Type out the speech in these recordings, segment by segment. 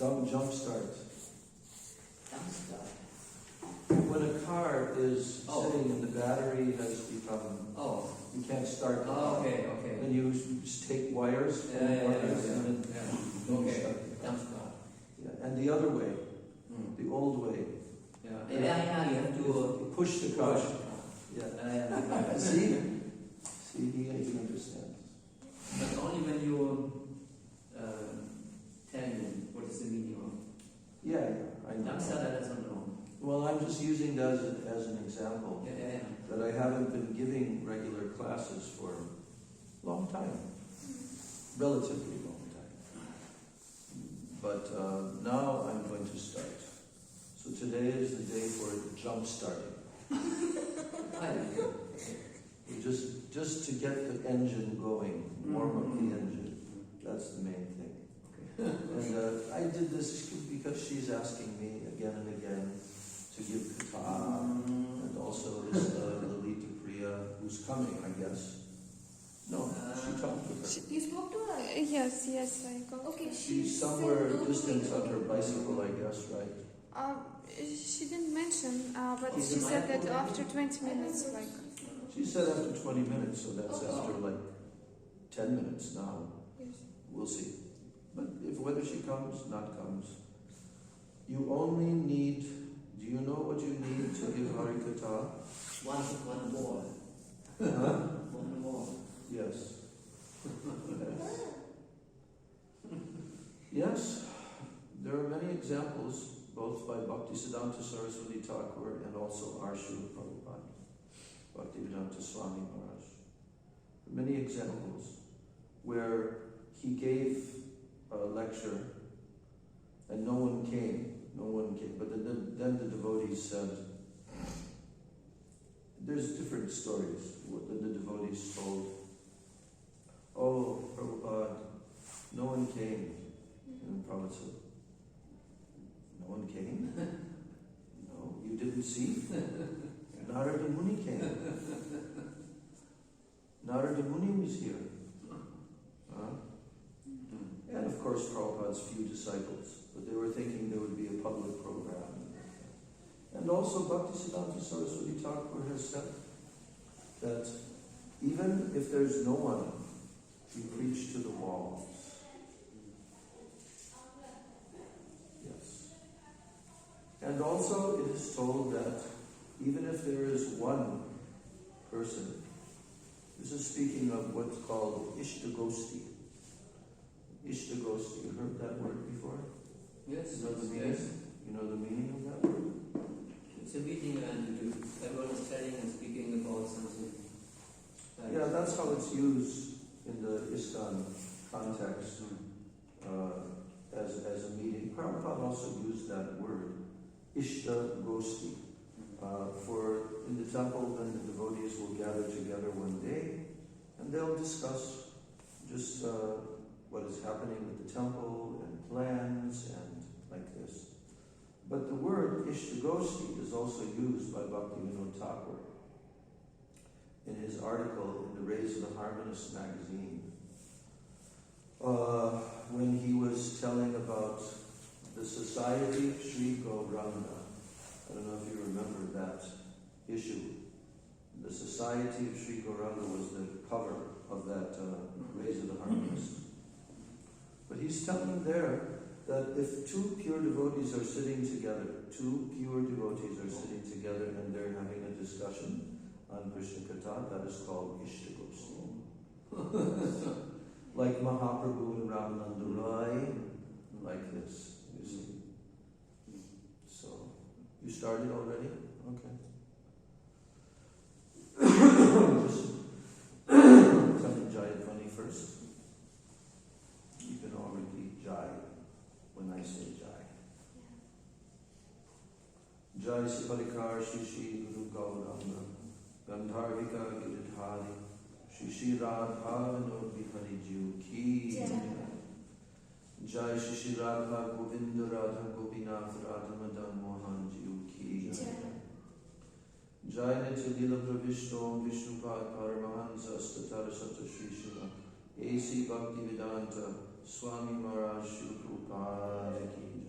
Jump start. Jump start. When a car is sitting and the battery has become, you can't start the car. Okay. Then you just take wires and then Jump start. Yeah. And the other way, the old way. You have to push the car. Yeah. See, he understands. But only when you tell him what is the meaning of. Yeah, I know. Jump start, I don't know. Well, I'm just using that as an example. That I haven't been giving regular classes for a long time. Relatively long time. But now I'm going to start. So today is the day for jump starting. Just to get the engine going, warm up the engine. That's the main thing. And I did this because she's asking me again and again to give kata, and also this Lalita Priya, who's coming, I guess. No, she talked with her. You spoke to her? Yes, I got. Okay, She's somewhere distant on her bicycle, I guess, right? She didn't mention, but she said that after 20 minutes, like. She said after 20 minutes, so that's after like 10 minutes now. Yes. We'll see. But whether she comes, not comes, you only need. Do you know what you need to give Harikatha? One more. Huh? One more. Yes. Yes. There are many examples, both by Bhaktisiddhanta Saraswati Thakur and also our Srila Prabhupada, Bhaktivedanta Swami Maharaj. Many examples where he gave a lecture and no one came. But then the devotees said, there's different stories what the devotees told. Oh, Prabhupada, no one came. And Prabhupada said, no one came? No, you didn't see? Narada Muni came. Narada Muni was here. And of course Prabhupada's few disciples. But they were thinking there would be a public program. And also Bhaktisiddhanta Saraswati Thakur has said that even if there's no one, you preach to the walls. Yes. And also it is told that even if there is one person, this is speaking of what's called Ishtagosti. Ishtagosti, you heard that word before? Yes. You know the meaning? Yes. You know the meaning of that word? It's a meeting and everyone is telling and speaking about something. Yeah, that's how it's used in the ISKCON context as a meeting. Prabhupada also used that word, Ishtagosti, for in the temple then the devotees will gather together one day and they'll discuss just what is happening with the temple and plans and like this. But the word Ishtagosti is also used by Bhaktivinoda Thakur in his article in the Rays of the Harmonist magazine when he was telling about the Society of Sri Gauranga. I don't know if you remember that issue. The Society of Sri Gauranga was the cover of that Rays of the Harmonist. But he's telling there that if two pure devotees are sitting together and they're having a discussion on Krishna Katha, that is called Ishtagosti. Like Mahaprabhu and Ramananda Rai, like this, you see. So, you started already? Okay. Just tell me Jai Dhvani first. You can all repeat Jai when I say Jai. Jai Sipalikar Shishi Guru Gauranga Gandharvika Giridhari Shishi Radha Vinod Bihari Jiu Ki Jai Shishi Radha Govinda Radha Gopinath Radha Madan Mohan Jiu Ki Jai Nitya Lila Pravishno Vishnupad Paramahansa Statara Sata Shri Shila A.C. Bhaktivedanta Swami Maharaj Shri Prabhupada Ki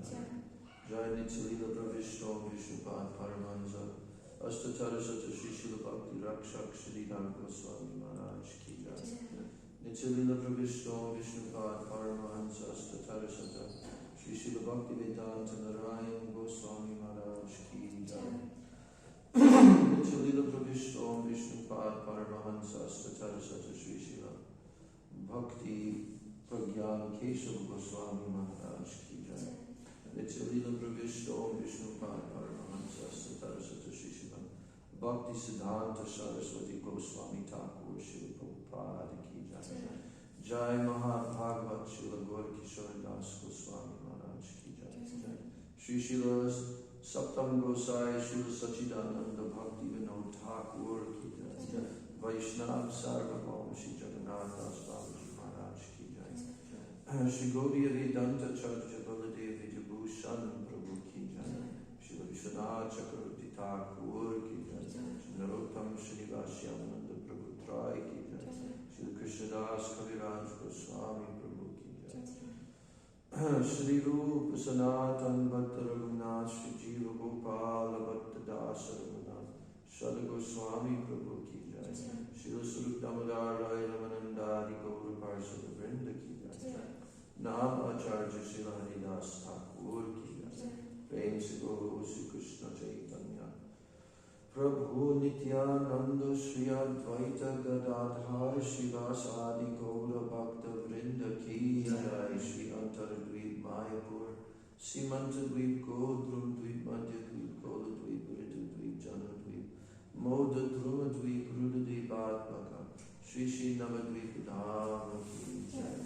Nityalila Pravishto Vishnupad Paramahansa Astatara Sata Shri Srila Bhakti Rakshak Shri Gaṇgā Swami Maharaj Ki Jai. Nityalila Pravishto Vishnupad Paramahansa Astatara Sata Shri Srila Bhakti Vedanta Narayan Goswami Maharaj Ki Jai. Nityalila Pravishto Vishnupad Paramahansa Astatara Sata Shri Srila Bhakti Pragyan Keshav Goswami Maharaj Ki Jai. Nityalila Pravishto Vishnupad Paramahansa Astatara Sata Shri Srila Bhakti Siddhanta Saraswati Goswami Thakur Srila Prabhupada Ki Jai. Jai Mahabhagavat Srila Gaur Kishore Das Goswami Maharaj Ki Jai. Shri Srila Saptam Gosai Srila Sachidananda Bhakti Vinod Thakur Ki Jai. Vaishnav Sarvabhauma Shri Jagannath Das Babaji Maharaj Ki Jai. Shri Gaudiya Vedanta Charja Baladev Vidyabhushan Prabhu Ki Jai. Shri Vishwanath Chakravarti Thakur Ki Jai. Shri Narottam Srinivasyananda Prabhu Trai Ki Jai. Shri Krishnadas Kaviraj Goswami Prabhu Ki Jai. Shri Rupa Sanatan Bhatta Raghunath Shri Jiva Gopala Bhatta Dasa Raghunath Shri Goswami Prabhu Ki Jai. Shri Surup Damodar Rai Ramanandari Gaura Parsada Vrinda Ki Jai. Nam Acharya Shri Haridas Thakur Ki Jai. Prem Se Guru Shri Krishna Chaitanya Prabhu Nityananda Shri Advaita Gadadhar Shivasadi Gaura Bhakta Vrinda Ki Jai. Shri Antaradvip Mayapur Simantadvip Godrum Dvip Madhyadvip Goladvip Ritadvip Janadvip Moda Drumadvip Rudadvip Atmaka Shri Shri Navadvip Dhama Ki Jai.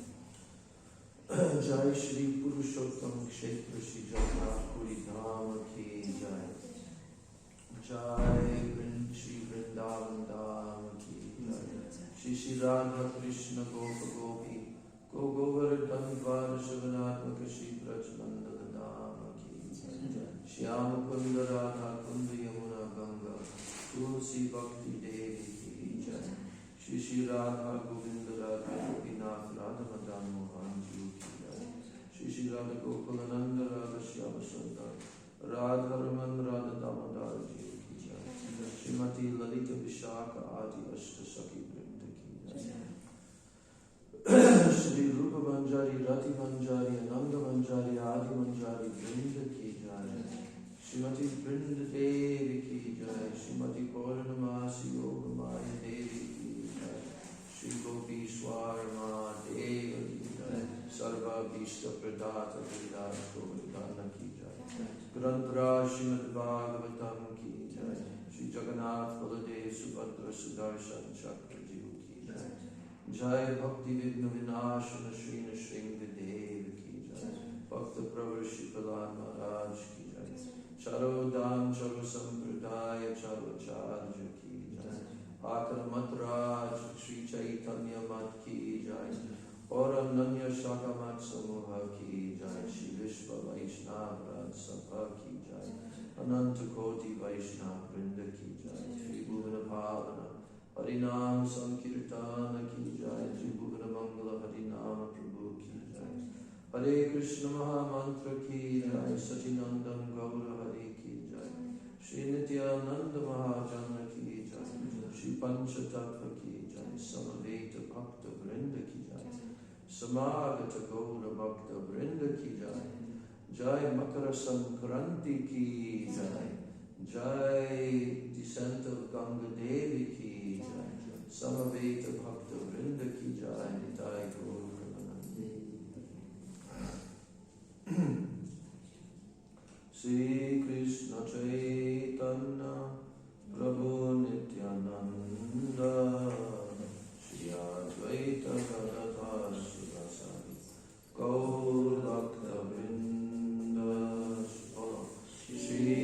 Jai Shri Purushottam Kshetra Shri Jagannath Puri Dhama Ki Jai. Jai Shri Vrindavan Dhama Ki Jai. Shri Shri Radha Krishna Gopa Gopi Govardhan Dvara Shavanatmaka Shri Brajnanda Dhama Ki Jai. Shyam Kunda Radha Kunda Yamuna Gaṇgā Tulsi Bhakti Devi Ki Jai. Shri Shri Radha Govinda Radha Gopinath Radha Madan Mohan Ji Ki Jai. Shri Shri Radha Gokulananda Radha Shyama Sundar Radha Raman Radha Damodar Ji Ki Jai. Srimati Lalita Vishaka Adi Ashta Sakhi Vrinda Ki Jai. Shri Rupa Manjari Rati Manjari Ananda Manjari Adi Manjari Vrinda Ki Jai. Srimati Vrinda Devi Ki Jai. Srimati Purnamasi Yoga Maya Devi Ki Jai. Shri Gopi Swarma Deva Ki Jai. Sarva Vishta Pradata Vidas Govardhana Ki Jai. Granthra Srimad Bhagavatam Ki Jai. Shri Jagannath Baladev Subhadra Sudarshan Chakra Jiva Ki Jai. Jai Bhakti Vigna Vinashana Shrina Shringa Deva Ki Jai. Bhakta Pravar Shri Prahlad Maharaj Ki Jai. Charo Dham Charo Sampradaya Charo Charja Ki Jai. Akara Matraj Shri Chaitanya Mat Ki Jai. Aurananya Shakamat Samoha Ki Jai. Shri Vishva Vaishnava Sabha Ki Jai. Ananta Koti Vaishnava Vrinda Ki Jai. Shri Bhuvana Bhavana Harinam Sankirtana Ki Jai. Shri Bhuvana Mangala Harinama Prabhu Ki Jai. Hare Krishna Maha Mantra Ki Jai. Sacinandam Gaura Hari Ki Jai. Shri Nityananda Mahajana Ki Jai. Shri Pancha Tattva Ki Jai. Samaveta Bhakta Vrinda Ki Jai. Samagata Gaura Bhakta Vrinda Ki Jai. Jai Makara Sankranti Ki Jai. Jai Descent of Gaṇgā Devi Ki Jai. Samaveta Bhakta Vrinda Ki Jai. Nitai Gaur Pramanandi. Sri Krishna Chaitanya Prabhu Nityananda Shri Advaita Gadadhar Sivasari Gaur Bhakta Vrinda Shri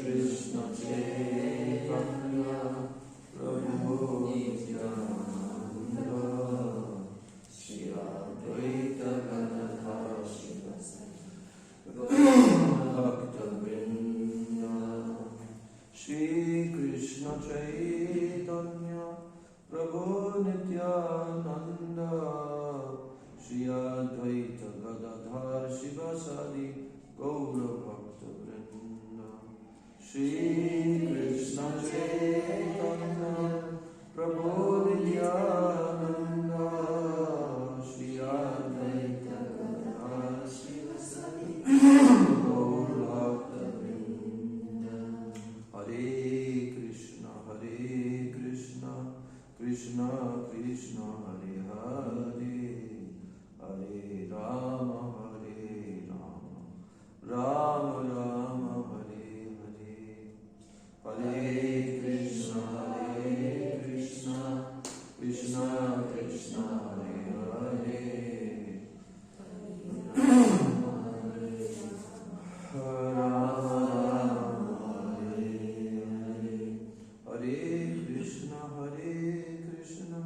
Krishna Chaitanya Prabhu Nityananda Shri Advaita Gadadhar Sivasari Bhakta Vrinda Shri Krishna Chaitanya Prabhu Nityananda Shri Advaita Gadadhar Shivasadi Gaura Bhakta Bhakta Vrinda Shri Krishna Chaitanya Prabhu Nityananda Shri Advaita Gadadhara Sivasati Gaur Bhakta Vrinda Hare Krishna Krishna Krishna Hare Hare Hare Rama Rama Rama Hare Hare Hare Krishna Krishna Krishna Hare Hare Rama Rama Hare Hare Hare Krishna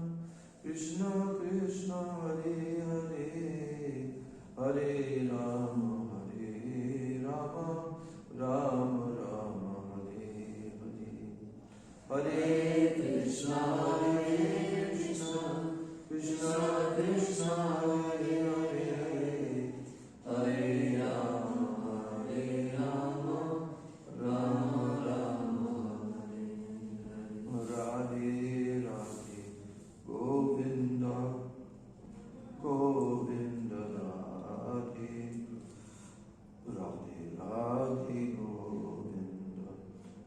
Krishna Krishna Hare Hare Hare Rama Rama Rama Hare Hare Hare Krishna Krishna Krishna Hare Hare Hare Rama Rama Rama Hare Hare Radhe Govinda Govinda Radhe Radhe Radhe Govinda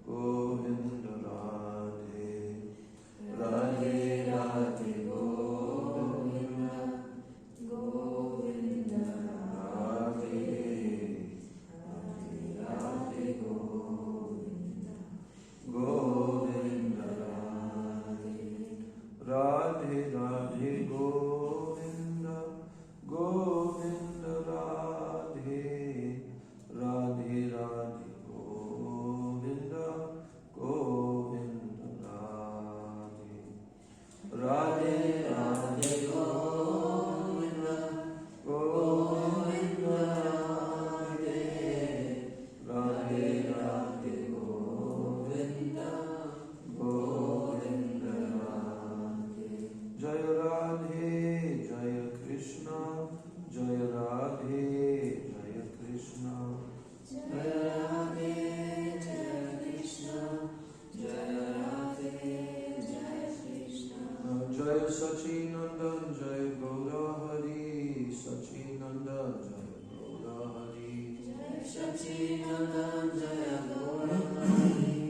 Govinda Radhe Radhe Radhe Govinda Govinda Radhe Radhe Radhe Govinda Govinda Radhe Radhe Radhe Govinda Govinda Radhe Radhe Radhe Govinda Govinda Radhe Radhe Radhe Govinda Govinda Radhe Radhe Radhe Govinda Govinda Radhe Jaya Radhe Jaya Krishna Jaya Radhe Jaya Krishna Jaya Radhe Jaya Krishna Jaya Radhe Jaya Krishna Jaya Sachinandan Jaya Gaura Hari Sachinandan Jaya Gaura Hari Jaya Sachinandan Jaya Gaura Hari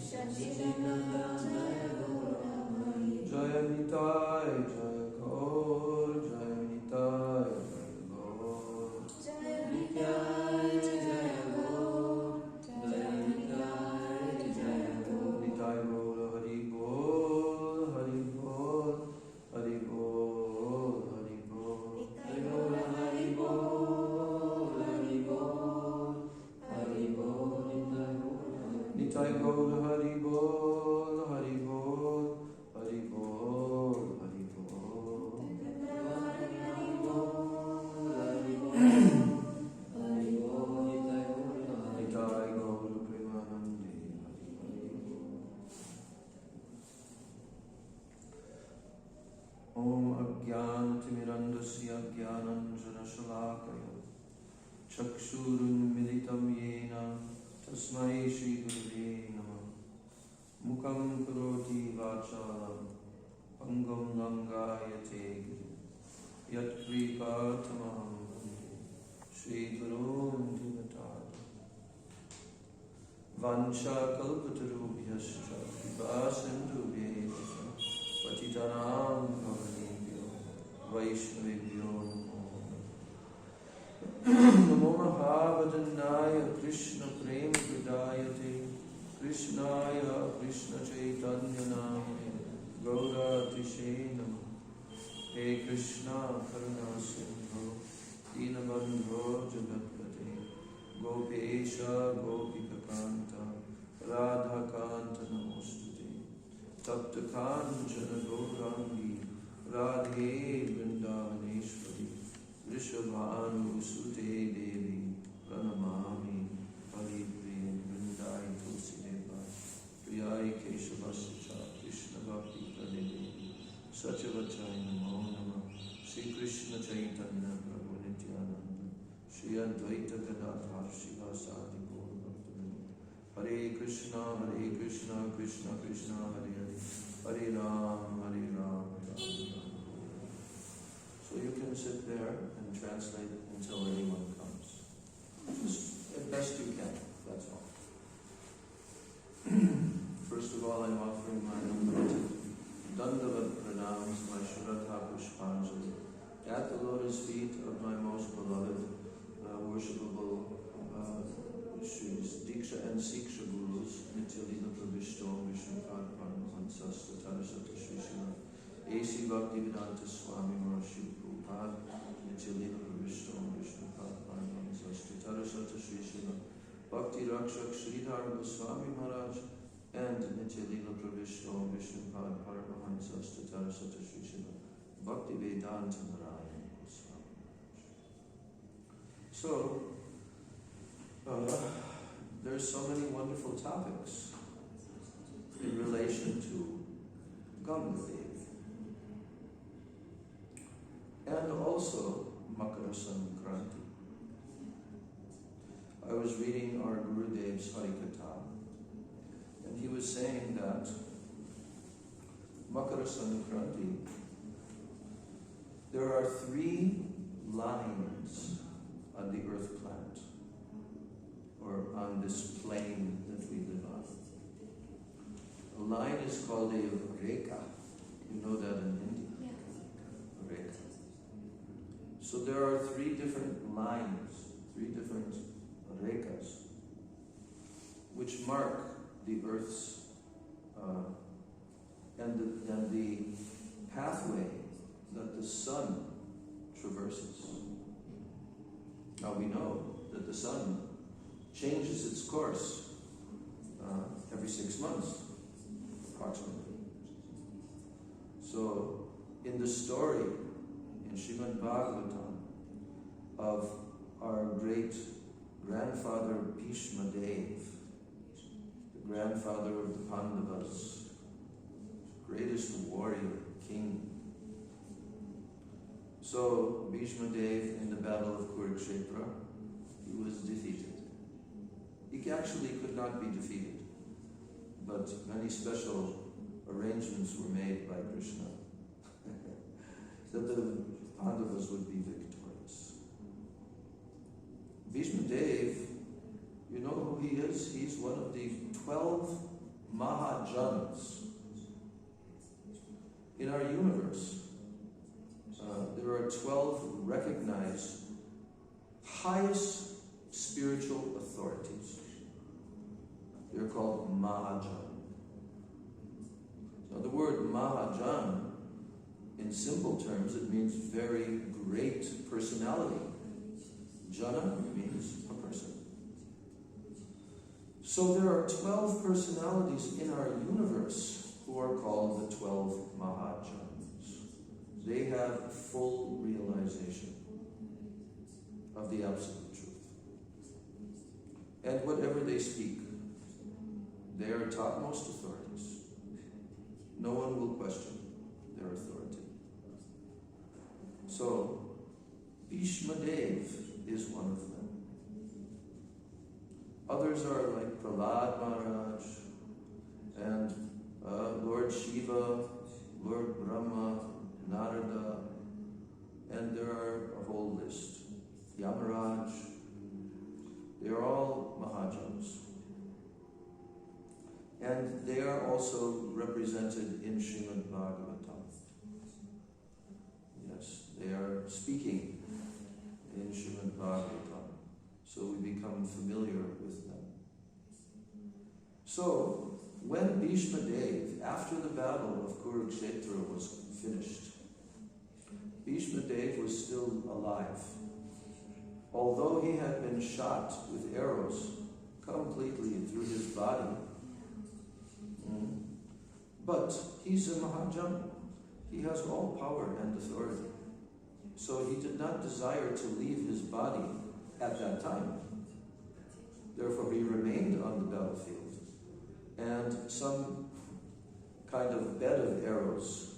Sachinandan Jaya Gaura Hari Jaya Nitai Jaya Gaur Jaya Nitai Jaya Gaur Jaya Nitai Jaya Gaur Jaya Nitai Jaya Gaur Nitai Gaur Hari Bol Hari Bol Hari Bol Hari Bol Nitai Gaur Hari Bol Hari Bol Hari Bol Nitai Gaur Hari Bol Hari Bol Hari Bol Hari Bol Nitai Gaur Premanande Om Ajnanatimirandasya Jnananjana Shalakaya Chakshurunmilitam Yena Tasmai Shri Gurave Namah Mukam Karoti Vachalam Pangam Langayate Yat Kripatamaham Vande Shri Gurun Dinatata Vancha Kalpatarubhyascha Vipasindubhyascha Patitanam Pavanebhyo Vaishnavebhyo Namo Mahavadanyaya Krishna Prem Pradayate Krishnaya Krishna Chaitanya Namane Gaura Tishe Namah He Krishna Karuna Sindhu Dinabandho Jagatpate Gopesha Gopika Kanta Radha Kanta Namostute Tapta Kanchana Gaurangi Radhe Vrindavaneshwari Vrishabhanu Sute Devi Pranamami Hari Priya Vrindai Tulsi Deva Priyai Keshavascha Krishna Bhakti Pradede Satyavachai Namo Namah Shri Krishna Chaitanya Prabhu Nityananda Shri Advaita Gadadhar Shiva Sadi Gaur Hare Krishna, Krishna Krishna, Hare Hare, Hare Ram, Hare Ram. So you can sit there and translate until anyone comes. Just as best you can, that's all. First of all, I'm offering my unlimited Dandavat pranams, my Shraddha Pushpanjali, at the lotus feet of my most beloved, worshipable Shris Diksha and Siksha Gurus, Nityalila Pravishto, Vishnupad Paramahansas, Tatarasata Shri Srila A.C. Bhaktivedanta Swami Maharaj, Prabhupada, Nityalila Pravishto, Vishnupad Paramahansas, Tatarasata Shri Srila Bhakti Rakshak Sridhar Goswami Maharaj, and Nityalila Pravishto, Vishnupad Paramahansas, Tatarasata Shri Srila Bhaktivedanta Narayana Goswami Maharaj. So, there's so many wonderful topics in relation to Gaṇgā and also Makara Sankranti. I was reading our Gurudev's Harikatha, and he was saying that Makara Sankranti, there are 3 lines on the earth planet, or on this plane that we live on. A line is called a Rekha. You know that in Hindi? Yeah. Rekha. So there are 3 different lines, 3 different Rekhas, which mark the earth's and the pathway that the sun traverses. Now we know that the sun changes its course every 6 months, approximately. So, in the story in Srimad Bhagavatam of our great grandfather Bhishma Dev, the grandfather of the Pandavas, greatest warrior, king. So, Bhishma Dev in the battle of Kurukshetra, he was defeated. He actually could not be defeated, but many special arrangements were made by Krishna that the Pandavas would be victorious. Bhishma Dev, you know who he is? He's one of the 12 Mahajans. In our universe, there are 12 recognized highest spiritual authorities. They're called Mahajan. Now the word Mahajan, in simple terms, it means very great personality. Jana means a person. So there are 12 personalities in our universe who are called the 12 Mahajans. They have full realization of the absolute truth. And whatever they speak, they are topmost authorities. No one will question their authority. So, Bhishma Dev is one of them. Others are like Prahlad Maharaj, and Lord Shiva, Lord Brahma, Narada, and there are a whole list. Yamaraj, they are all Mahajans. And they are also represented in Srimad Bhagavatam. Yes, they are speaking in Srimad Bhagavatam, so we become familiar with them. So, when Bhishma Dev, after the battle of Kurukshetra was finished, Bhishma Dev was still alive. Although he had been shot with arrows completely through his body, but he's a Mahajan. He has all power and authority. So he did not desire to leave his body at that time. Therefore he remained on the battlefield. And some kind of bed of arrows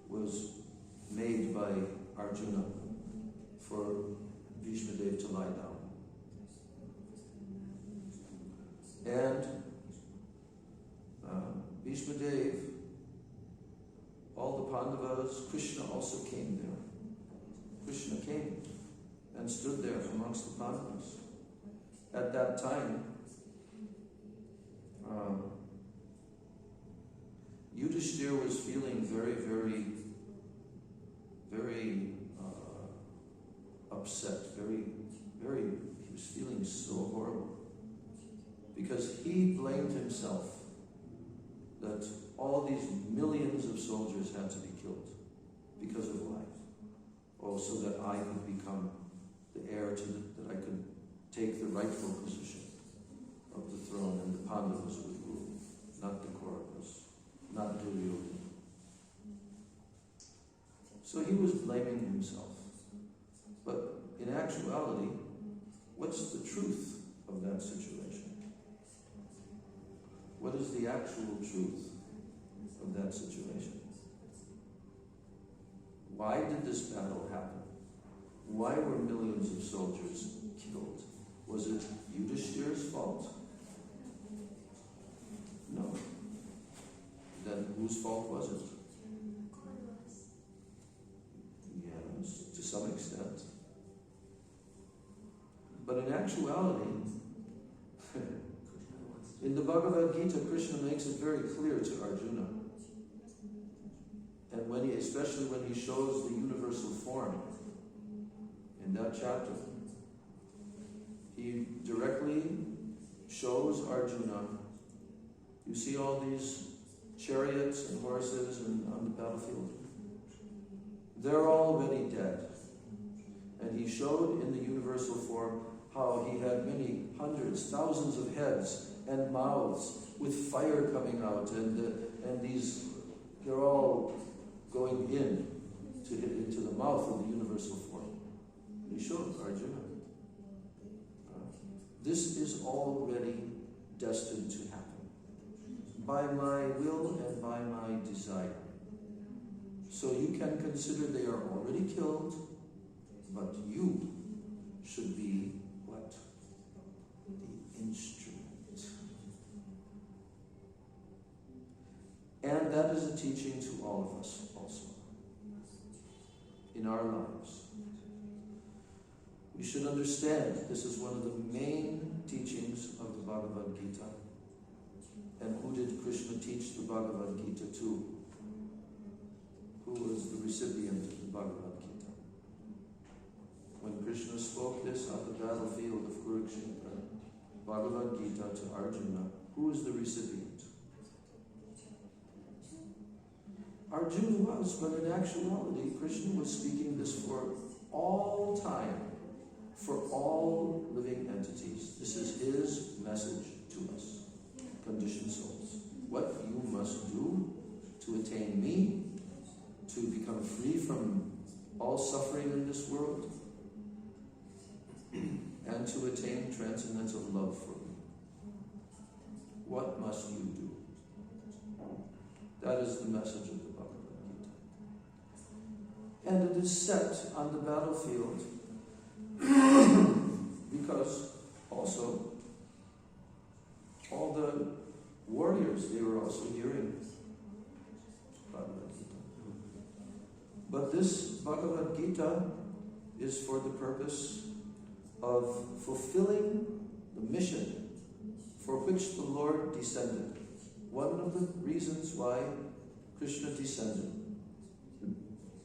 was made by Arjuna for Bhishma Dev to lie down. And Bhishma Dev, all the Pandavas, Krishna also came there. Krishna came and stood there amongst the Pandavas. At that time, Yudhishthira was feeling very, very, very upset, he was feeling so horrible. Because he blamed himself that all these millions of soldiers had to be killed because of life. Oh, so that I could become the heir that I could take the rightful position of the throne and the Pandavas would rule, not the Kauravas, not Duryodhana. So he was blaming himself. But in actuality, what's the truth of that situation? What is the actual truth of that situation? Why did this battle happen? Why were millions of soldiers killed? Was it Yudhishthira's fault? No. Then whose fault was it? Yes, to some extent. But in actuality, in the Bhagavad Gita, Krishna makes it very clear to Arjuna. And especially when he shows the universal form in that chapter, he directly shows Arjuna, you see all these chariots and horses on the battlefield? They're already dead. And he showed in the universal form how he had many hundreds, thousands of heads and mouths with fire coming out, and these, they're all going into the mouth of the universal form. And he showed Arjuna. This is already destined to happen by my will and by my desire. So you can consider they are already killed, but you should be what? The instrument. And that is a teaching to all of us also. In our lives. We should understand this is one of the main teachings of the Bhagavad Gita. And who did Krishna teach the Bhagavad Gita to? Who was the recipient of the Bhagavad Gita? When Krishna spoke this on the battlefield of Kurukshetra, Bhagavad Gita to Arjuna, who was the recipient? Arjuna was, but in actuality, Krishna was speaking this for all time, for all living entities. This is his message to us, conditioned souls. What you must do to attain me, to become free from all suffering in this world, and to attain transcendental love for me. What must you do? That is the message of the Bhagavad Gita. And it is set on the battlefield because also all the warriors, they were also hearing Bhagavad Gita. But this Bhagavad Gita is for the purpose of fulfilling the mission for which the Lord descended. One of the reasons why Krishna descended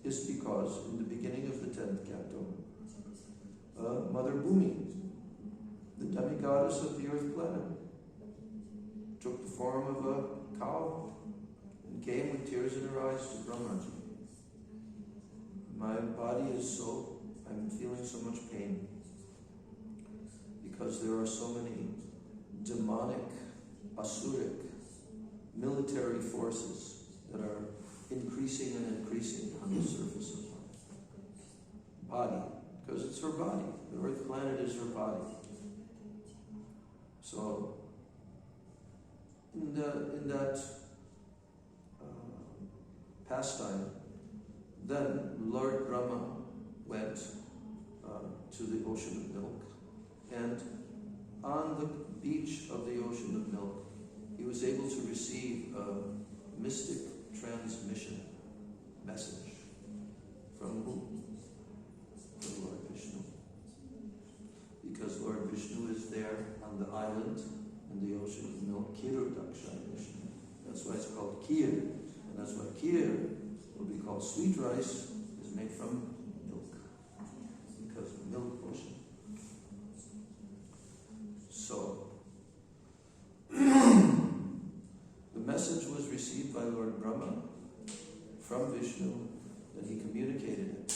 is because in the beginning of the 10th canto, Mother Bhumi, the demigoddess of the earth planet, took the form of a cow and came with tears in her eyes to Brahmaji. My body is I'm feeling so much pain because there are so many demonic, asuric, military forces that are increasing and increasing on the surface of my body, because it's her body. The earth planet is her body. So, in that pastime, then Lord Brahma went to the ocean of milk, and on the beach of the ocean of milk, he was able to receive mystic transmission message. From who? From Lord Vishnu. Because Lord Vishnu is there on the island in the ocean of milk, Kirudaksha Vishnu. That's why it's called Kir. And that's why Kir will be called sweet rice, is made from milk. Because milk ocean. So, the message was received by Lord Brahma from Vishnu, and he communicated it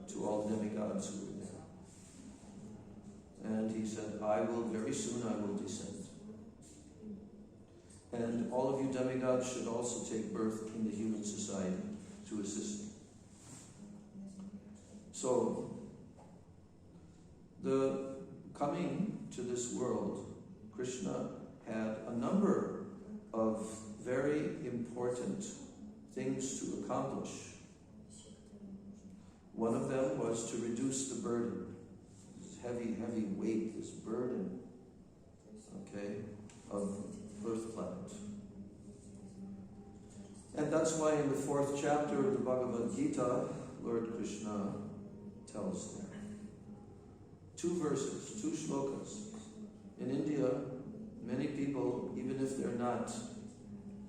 to all demigods who were there. And he said, very soon I will descend. And all of you demigods should also take birth in the human society to assist me. So, the coming to this world, Krishna had a number of very important things to accomplish. One of them was to reduce the burden, this heavy weight, this burden, of Earth planet. And that's why in the 4th chapter of the Bhagavad Gita, Lord Krishna tells there. 2 verses, 2 shlokas. In India, many people, even if they're not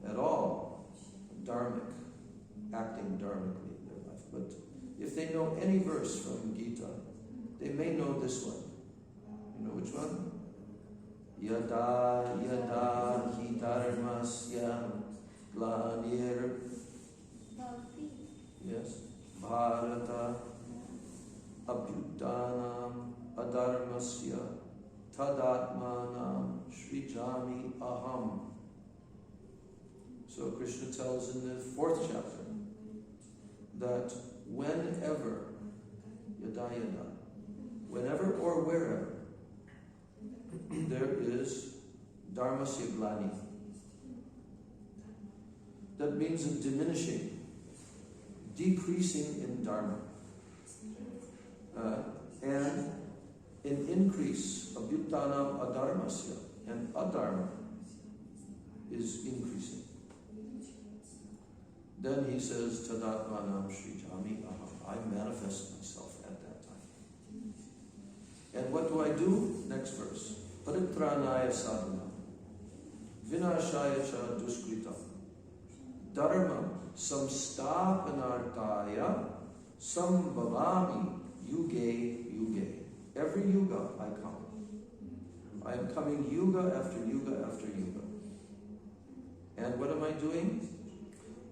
at all dharmic, acting dharmically in their life, but if they know any verse from Gita, they may know this one. You know which one? Yada yada hi dharmasya glanir. Yes. Bharata abhyudanam adharmasya tadatmanam srijami aham. So Krishna tells in the 4th chapter that whenever, yada yada, whenever or wherever, there is dharmasya glani. That means a diminishing, decreasing in dharma. And an increase, abhyutanam adharmasya, and adharma is increasing. Then he says, tadatmanam srijami aham. I manifest myself at that time. And what do I do? Next verse. Paritranaya sadhana. Vinashaya cha duskrita. Dharma samstapanartaya sambhavami yuge yuge. Every yuga I come. I am coming yuga after yuga after yuga. And what am I doing?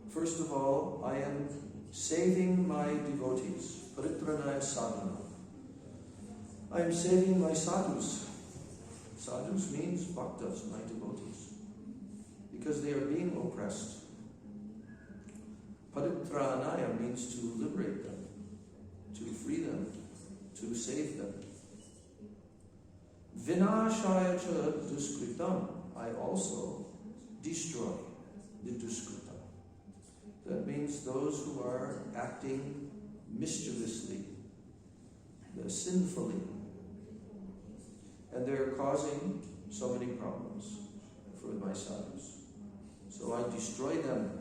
First of all, I am saving my devotees. Paritranaya sadhana. I am saving my sadhus. Sadhus means bhaktas, my devotees. Because they are being oppressed. Paritranaya means to liberate them, to free them, to save them. Vinashaya cha duskritam. I also destroy the duskrita. That means those who are acting mischievously, sinfully. And they're causing so many problems for my sadhus. So I destroy them.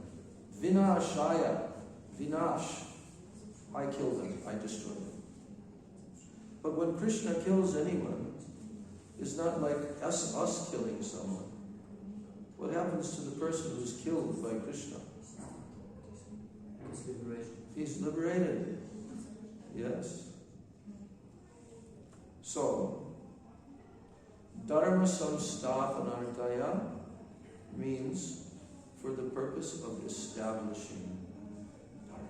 Vinashaya. Vinash. I kill them. I destroy them. But when Krishna kills anyone, it's not like us killing someone. What happens to the person who's killed by Krishna? He's liberated. Yes. So, Dharma samstapanartaya means for the purpose of establishing Dharma.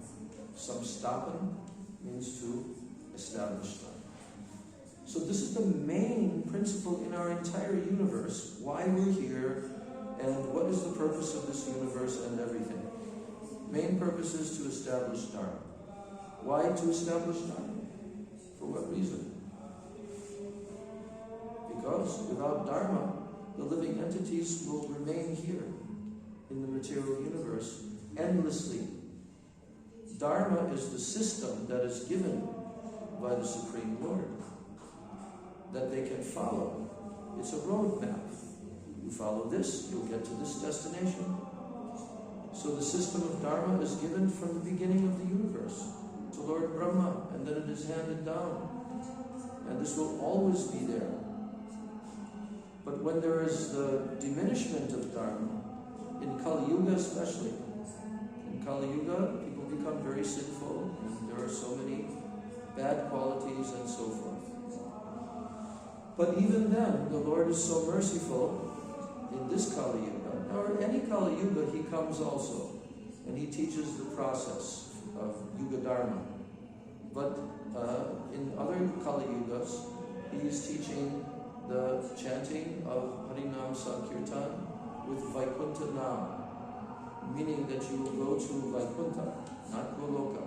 Samstapan means to establish Dharma. So this is the main principle in our entire universe, why we're here, and what is the purpose of this universe and everything. Main purpose is to establish Dharma. Why to establish Dharma? For what reason? Because without Dharma, the living entities will remain here in the material universe endlessly. Dharma is the system that is given by the Supreme Lord, that they can follow. It's a roadmap. You follow this, you'll get to this destination. So the system of Dharma is given from the beginning of the universe to Lord Brahma, and then it is handed down. And this will always be there. But when there is the diminishment of Dharma, in Kali Yuga especially, in Kali Yuga people become very sinful, and there are so many bad qualities and so forth. But even then, the Lord is so merciful in this Kali Yuga, or any Kali Yuga, He comes also, and He teaches the process of Yuga Dharma. But in other Kali Yugas, He is teaching the chanting of Harinam Sankirtan with Vaikuntha Nam, meaning that you will go to Vaikuntha, not Goloka.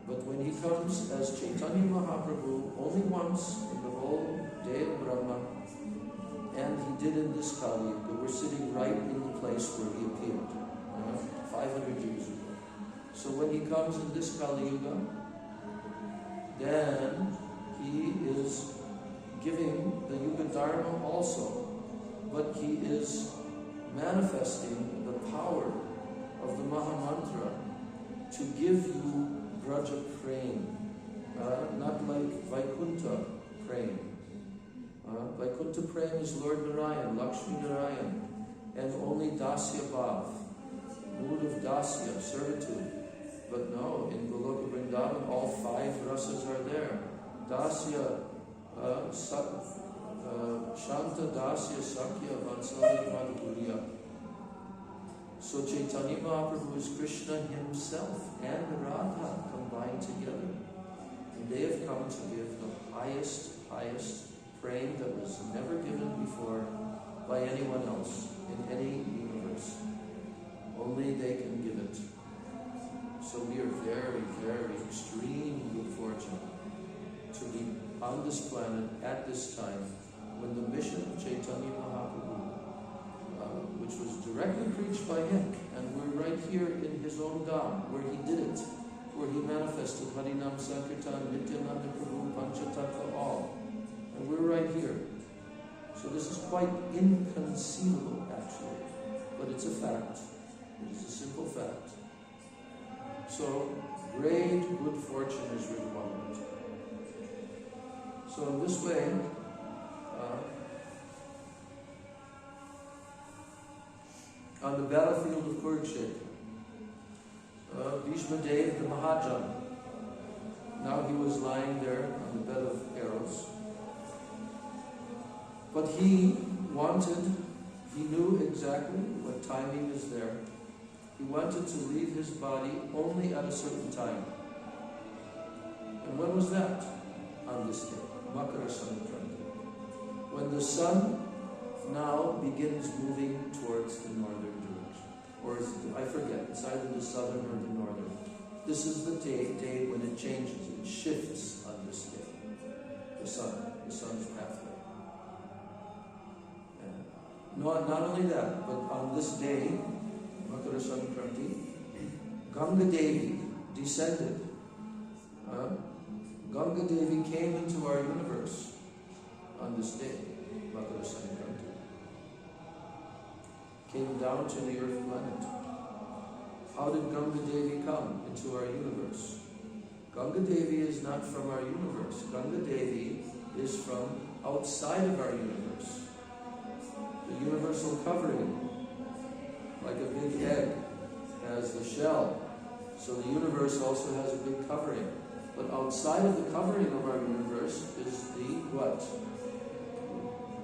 But when He comes as Chaitanya Mahaprabhu only once in the whole day of Brahma, and He did in this Kali Yuga, we're sitting right in the place where He appeared, 500 years ago. So when He comes in this Kali Yuga, then He is giving the Yuga Dharma also, but He is manifesting the power of the Mahamantra to give you Braja Prem, not like Vaikuntha Prem. Vaikuntha Prem is Lord Narayan, Lakshmi Narayan, and only Dasya Bhav, mood of Dasya, servitude. But no, in Goloka Vrindavan, all 5 rasas are there. Dasya, Shanta, Dasya, Sakya, Vatsalya, Madhurya. So Chaitanya Mahaprabhu is Krishna Himself and Radha combined together. And they have come to give the highest praying that was never given before by anyone else in any universe. Only they can give it. So we are very, very extreme good fortune to be on this planet at this time when the mission of Chaitanya Mahaprabhu, which was directly preached by Him, and we're right here in His own Dham, where He did it, where He manifested Harinam Sankirtan, Nityananda Prabhu, Panchatattva, all. And we're right here. So this is quite inconceivable, actually. But it's a fact. It is a simple fact. So, great good fortune is required. So in this way, on the battlefield of Kurukshetra, Bhishma Dev, the Mahajan, now he was lying there on the bed of arrows. But he knew exactly what timing is there. He wanted to leave his body only at a certain time. And when was that? On this day, Makara Sankranti. When the sun now begins moving towards the northern direction. Or I forget, it's either the southern or the northern. This is the day when it changes, it shifts on this day. The sun's pathway. Not only that, but on this day, Makara Sankranti, Gaṇgā Devi descended. Gaṇgā Devi came into our universe on this day, Makara Sankranti. Came down to the earth planet. How did Gaṇgā Devi come into our universe? Gaṇgā Devi is not from our universe. Gaṇgā Devi is from outside of our universe. The universal covering, like a big egg, has the shell. So the universe also has a big covering. But outside of the covering of our universe is the what?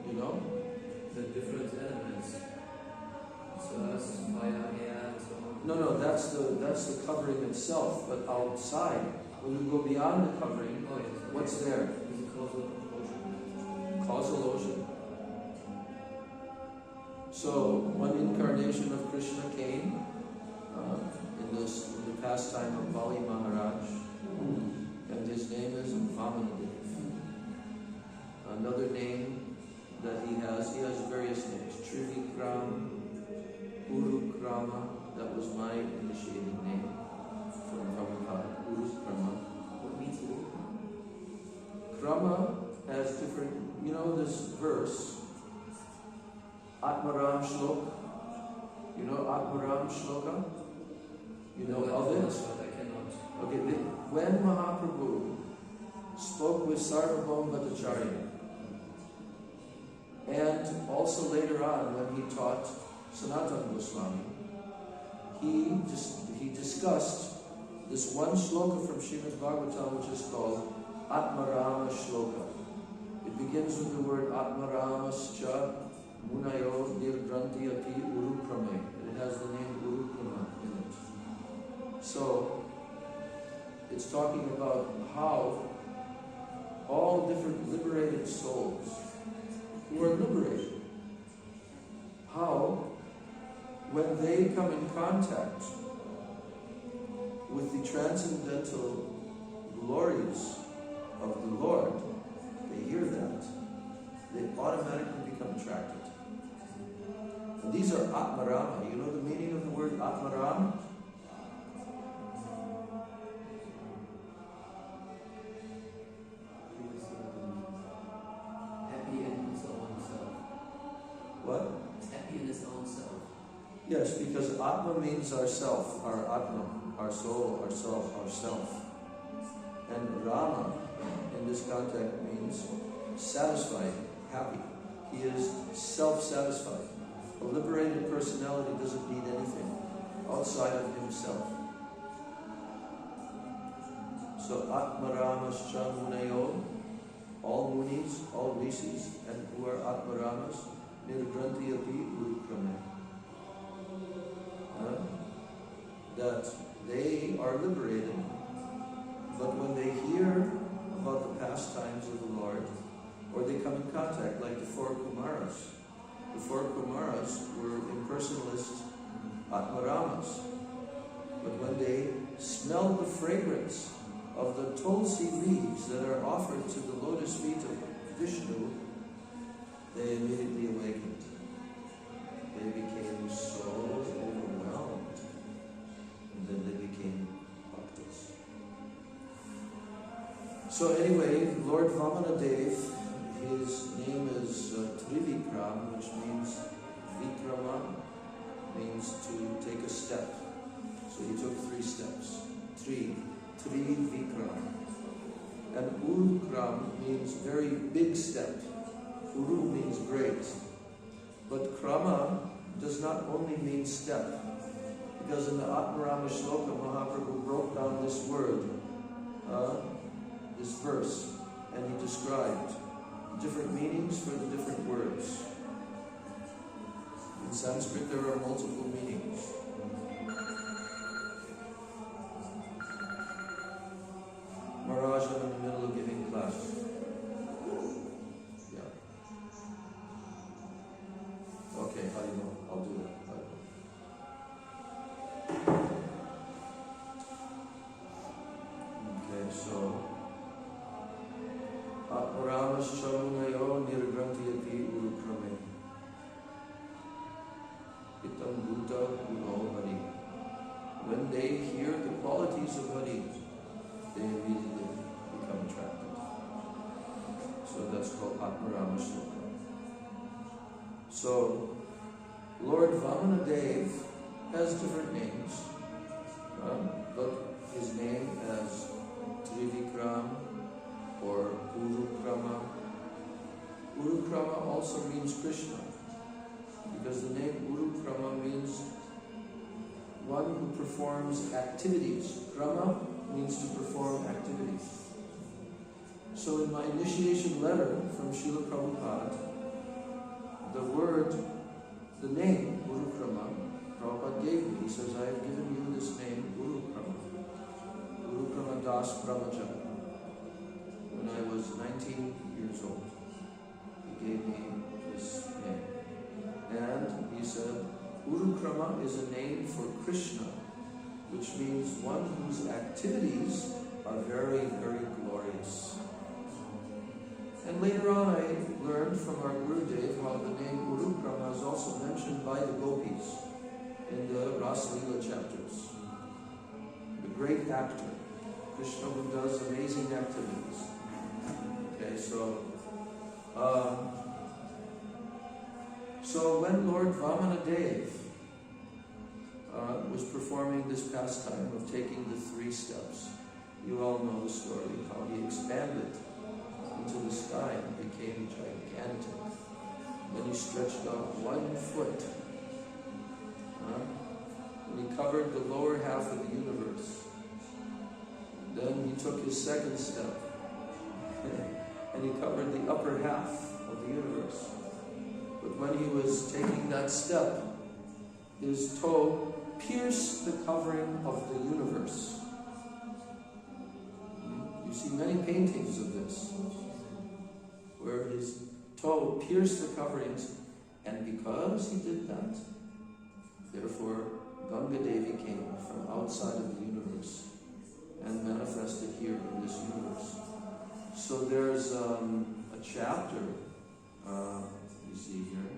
You know? The different elements. So that's fire, air, and so on. No, that's the covering itself. But outside, when you go beyond the covering, what's there? It's a causal ocean. Causal ocean. So one incarnation of Krishna came in the pastime of Bali Maharaj, and his name is Padmanabha. Another name that he has various names. Trivikram, Urukrama, that was my initiated name from Prabhupada. Urukrama. What means Urukrama? Krama has different, this verse, Atmaram Shlok, You know Atmaram Shloka? You know No, of it? I cannot. Okay, when Mahaprabhu spoke with Sarvabhauma Bhattacharya, and also later on when he taught Sanatana Goswami, he discussed this one shloka from Srimad Bhagavatam which is called Atmarama Shloka. It begins with the word Atmaramascha Munayo Nirgranti Api Urukrame. And it has the name Urukrama in it. So, it's talking about how all different liberated souls who are liberated, how when they come in contact with the transcendental glories of the Lord, they hear that, they automatically become attracted. And these are Atmarama. You know the meaning of the word Atmaram? Happy in his own self. What? Happy in his own self. Yes, because Atma means ourself, our Atma, our soul, ourself, ourself. And Rama, in this context, means satisfied, happy. He is self-satisfied. A liberated personality doesn't need anything outside of himself. So Atmaramascha Munayo, all munis, all rishis, and who are Atmaramas, Nirgranti Api Urukrame. That they are liberated, but when they hear about the pastimes of the Lord, or they come in contact, like the four Kumaras. The four Kumaras were impersonalist Atmaramas. But when they smelled the fragrance of the tulsi leaves that are offered to the lotus feet of Vishnu, they immediately awakened. They became so overwhelmed, and then they became bhaktas. So anyway, Lord Vamanadev, his name is Trivikram, which means Vikrama, means to take a step. So he took 3 steps. Tri Vikram. And Urukram means very big step. Uru means great. But Krama does not only mean step, because in the Atmarama Shloka, Mahaprabhu broke down this word, this verse, and he described different meanings for the different words. In Sanskrit, there are multiple meanings. Maharaj, I'm in the middle of giving class. Yeah. Okay, how do you know? I'll do that. Okay, so Atmaramas Chamunayo Nirgranti Api Urukrame Itam Bhuta Uno Hari. When they hear the qualities of Hari, they immediately become attracted. So that's called Atmarama Shloka. So Lord Vamanadev has different names, but his name as Trivikram or Urukrama. Urukrama also means Krishna, because the name Urukrama means one who performs activities. Krama means to perform activities. So in my initiation letter from Srila Prabhupada, the name Urukrama, Prabhupada gave me. He says, I have given you this name, Urukrama. Urukrama Das Brahmacharya. When I was 19 years old, he gave me this name. And he said, Urukrama is a name for Krishna, which means one whose activities are very, very glorious. And later on I learned from our Gurudev how the name Urukrama is also mentioned by the gopis in the Rasa Leela chapters. The great actor, Krishna, who does amazing activities. Okay, so when Lord Vamanadev was performing this pastime of taking the 3 steps. You all know the story, how he expanded into the sky and became gigantic. Then he stretched out 1 foot. And he covered the lower half of the universe. Then he took his 2nd step and he covered the upper half of the universe. But when he was taking that step, his toe pierced the covering of the universe. You see many paintings of this, where his toe pierced the coverings, and because he did that, therefore Gaṇgā Devi came from outside of the universe and manifested here in this universe. So there's a chapter, you see here.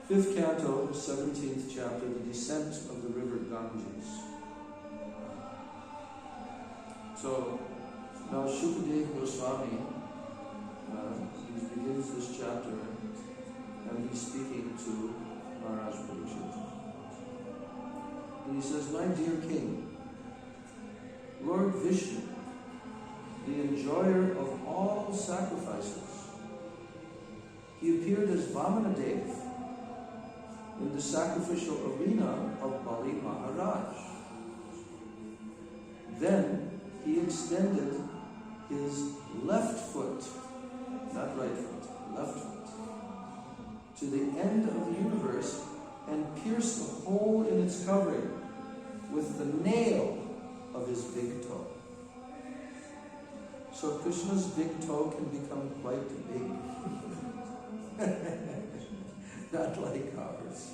Fifth canto, 17th chapter, the descent of the river Ganges. So, now Shukadeva Goswami, he begins this chapter and he's speaking to Maharaj Parikshit. And he says, "My dear king, Lord Vishnu, the enjoyer of all sacrifices, he appeared as Vamanadev in the sacrificial arena of Bali Maharaj. Then he extended his left foot, not right foot, left foot, to the end of the universe and pierced the hole in its covering with the nail of his big toe." So Krishna's big toe can become quite big. Not like ours.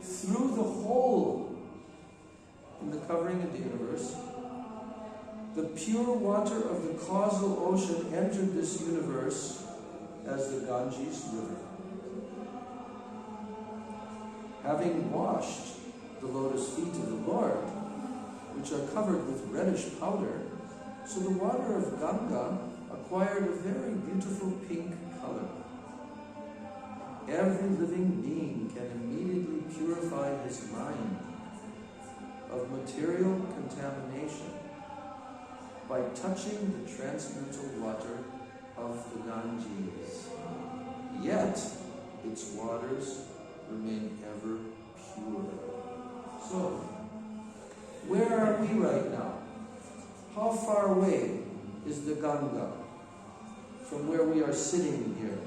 Through the hole in the covering of the universe, the pure water of the causal ocean entered this universe as the Ganges River. Having washed the lotus feet of the Lord, which are covered with reddish powder, so the water of Gaṇgā acquired a very beautiful pink color. Every living being can immediately purify his mind of material contamination by touching the transcendental water of the Ganges. Yet, its waters remain ever pure. So, where are we right now? How far away is the Gaṇgā from where we are sitting here?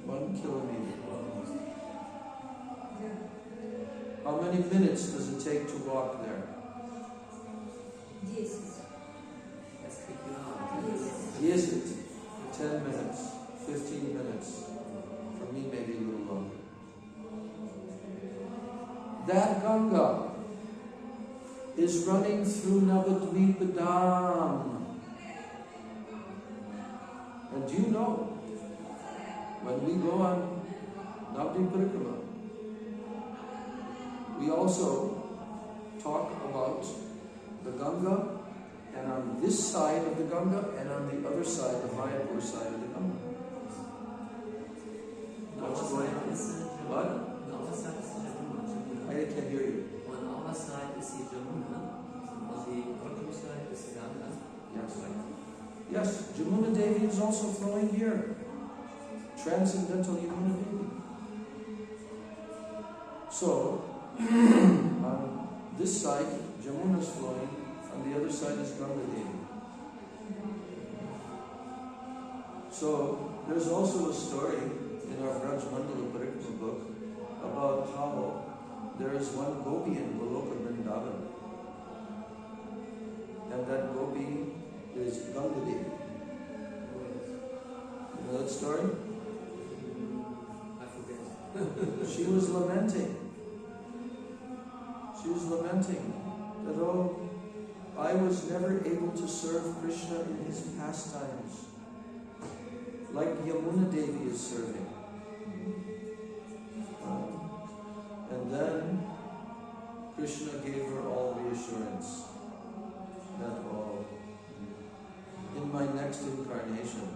1 kilometer. How many minutes does it take to walk there? 10 minutes, 15 minutes. For me, maybe a little longer. That Gaṇgā is running through Navadvip Dham. And do you know, when we go on Navadvip Parikrama, we also talk about the Gaṇgā, and on this side of the Gaṇgā, and on the other side, the Mayapur side of the Gaṇgā. What's going on? What? On our side is Jamuna. I can't hear you. On our side is the Jamuna. On the other side is the Gaṇgā. Yes. Yes, Jamuna Devi is also flowing here, transcendental Yamuna Devi. So, on this side, Jamuna is flowing, on the other side is Gaṇgā Devi. So, there's also a story in our Braj Mandala Parikma book about how there is one gopi in Goloka Vrindavan. And that gopi is Gaṇgā Devi. You know that story? I forget. She was lamenting. She was lamenting that, oh, I was never able to serve Krishna in his pastimes like Yamuna Devi is serving. And then Krishna gave her all reassurance that, oh, in my next incarnation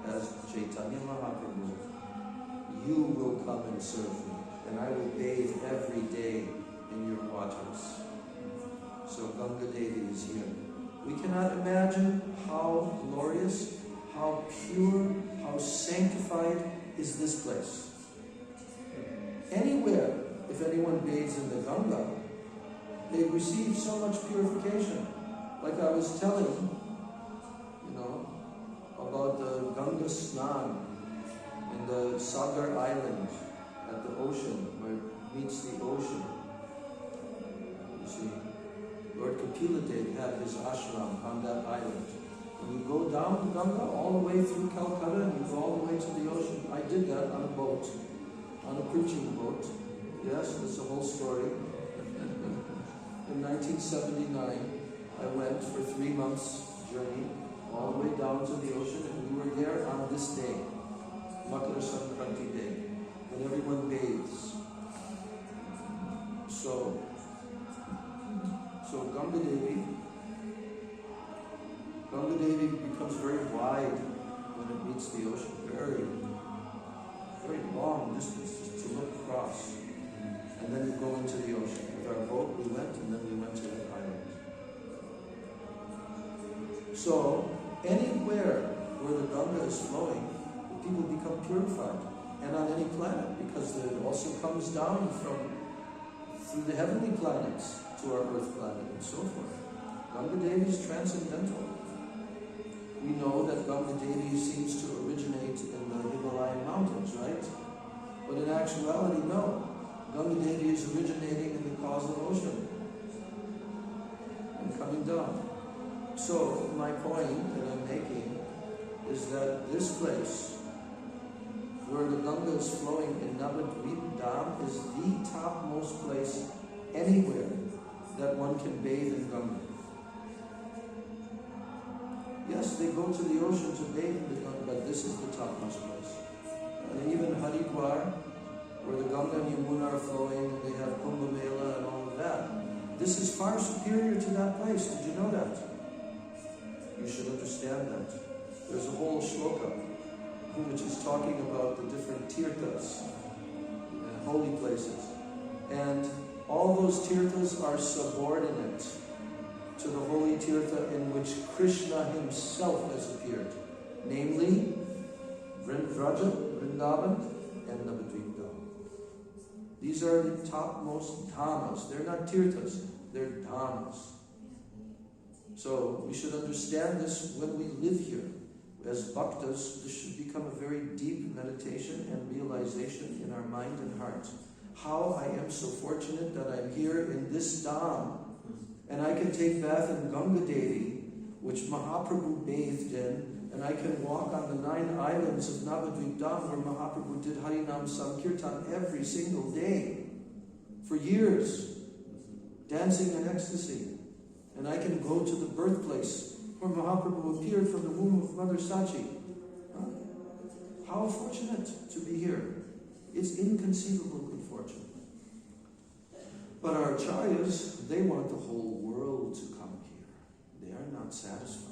as Chaitanya Mahaprabhu, you will come and serve me, and I will bathe every day in your waters. So Gaṇgā Devi is here. We cannot imagine how glorious, how pure, how sanctified is this place. Anywhere, if anyone bathes in the Gaṇgā, they receive so much purification. Like I was telling, about the Gaṇgā Snāna in the Sagar island at the ocean, where it meets the ocean. You see, Lord Kapila Dev had his ashram on that island. And you go down the Gaṇgā all the way through Calcutta and you go all the way to the ocean. I did that on a boat, on a preaching boat. Yes, that's the whole story. In 1979, I went for 3 months journey all the way down to the ocean, and we were there on this day, Makara Sankranti Day, when everyone bathes. So Gaṇgā Devi becomes very wide when it meets the ocean, very, very long distance just to look across. And then you go into the ocean. With our boat we went, and then we went to the island. So, anywhere where the Gaṇgā is flowing, the people become purified. And on any planet, because it also comes down through the heavenly planets to our earth planet and so forth. Gaṇgā Devi is transcendental. We know that Gaṇgā Devi seems to originate in the Himalayan mountains, right? But in actuality, no. Gaṇgā Devi is originating in the causal ocean and coming down. So, my point that I'm making is that this place, where the Gaṇgā is flowing in Navadvip Dham, is the topmost place anywhere that one can bathe in Gaṇgā. Yes, they go to the ocean to bathe in the Gaṇgā, but this is the topmost place. And even Haridwar, where the Gaṇgā and Yamuna are flowing, and they have Kumbh Mela and all of that, this is far superior to that place. Did you know that? You should understand that. There's a whole shloka which is talking about the different tirthas, holy places. And all those tirthas are subordinate to the holy tirtha in which Krishna himself has appeared. Namely, Vraja, Vrindavan, and Navadvip Dham. These are the topmost dhammas. They're not tirthas, they're dhammas. So we should understand this when we live here. As bhaktas, this should become a very deep meditation and realization in our mind and heart. How I am so fortunate that I'm here in this dham, and I can take bath in Gaṇgā Devi, which Mahaprabhu bathed in, and I can walk on the 9 islands of Navadvip Dham where Mahaprabhu did Harinam Sankirtan every single day for years, dancing in ecstasy. And I can go to the birthplace where Mahaprabhu appeared from the womb of Mother Sachi. How fortunate to be here. It's inconceivable good fortune. But our acharyas, they want the whole world to come here. They are not satisfied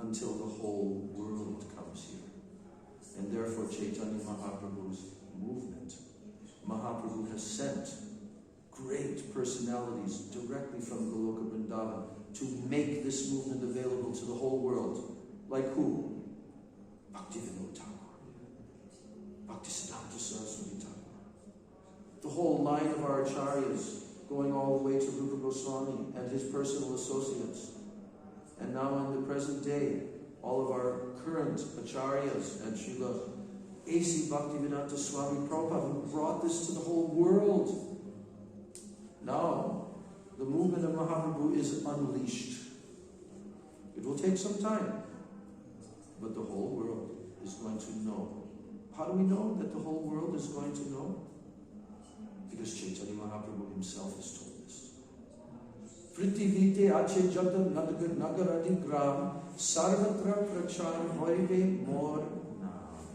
until the whole world comes here. And therefore Chaitanya Mahaprabhu's movement. Mahaprabhu has sent great personalities directly from Goloka Vrindavan to make this movement available to the whole world. Like who? Bhaktivinoda Thakur, Bhaktisiddhanta Saraswati Thakur. The whole line of our acharyas, going all the way to Rupa Goswami and his personal associates. And now in the present day, all of our current acharyas and Srila A.C. Bhaktivedanta Swami Prabhupada, who brought this to the whole world. Now, the movement of Mahaprabhu is unleashed. It will take some time, but the whole world is going to know. How do we know that the whole world is going to know? Because Chaitanya Mahaprabhu himself has told us. Prittivite ache jata nagaradi gram sarvatra prachar horibe mor nam.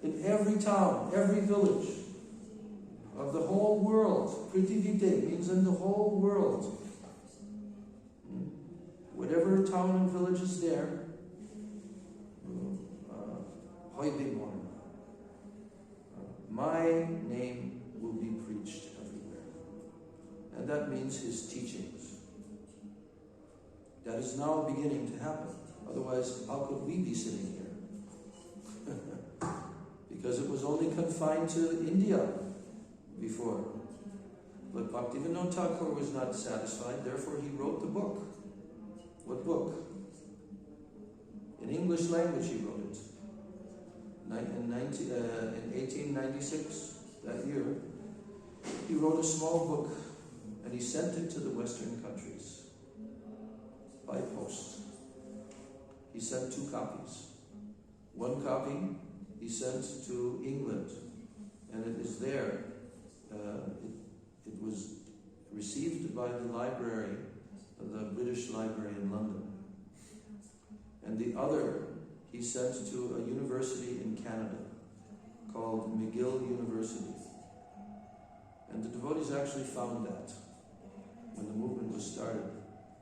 In every town, every village of the whole world, Prittivite means in the whole world. Whatever town and village is there, horibe mor nam. My name will be preached everywhere. And that means his teachings. That is now beginning to happen. Otherwise, how could we be sitting here? Because it was only confined to India before. But Bhaktivinoda Thakur was not satisfied, therefore he wrote the book. What book? In English language he wrote it. In 1896, that year, he wrote a small book and he sent it to the Western countries by post. He sent 2 copies. One copy he sent to England, and it is there. It was received by the library, the British Library in London. And the other he sent to a university in Canada called McGill University. And the devotees actually found that when the movement was started,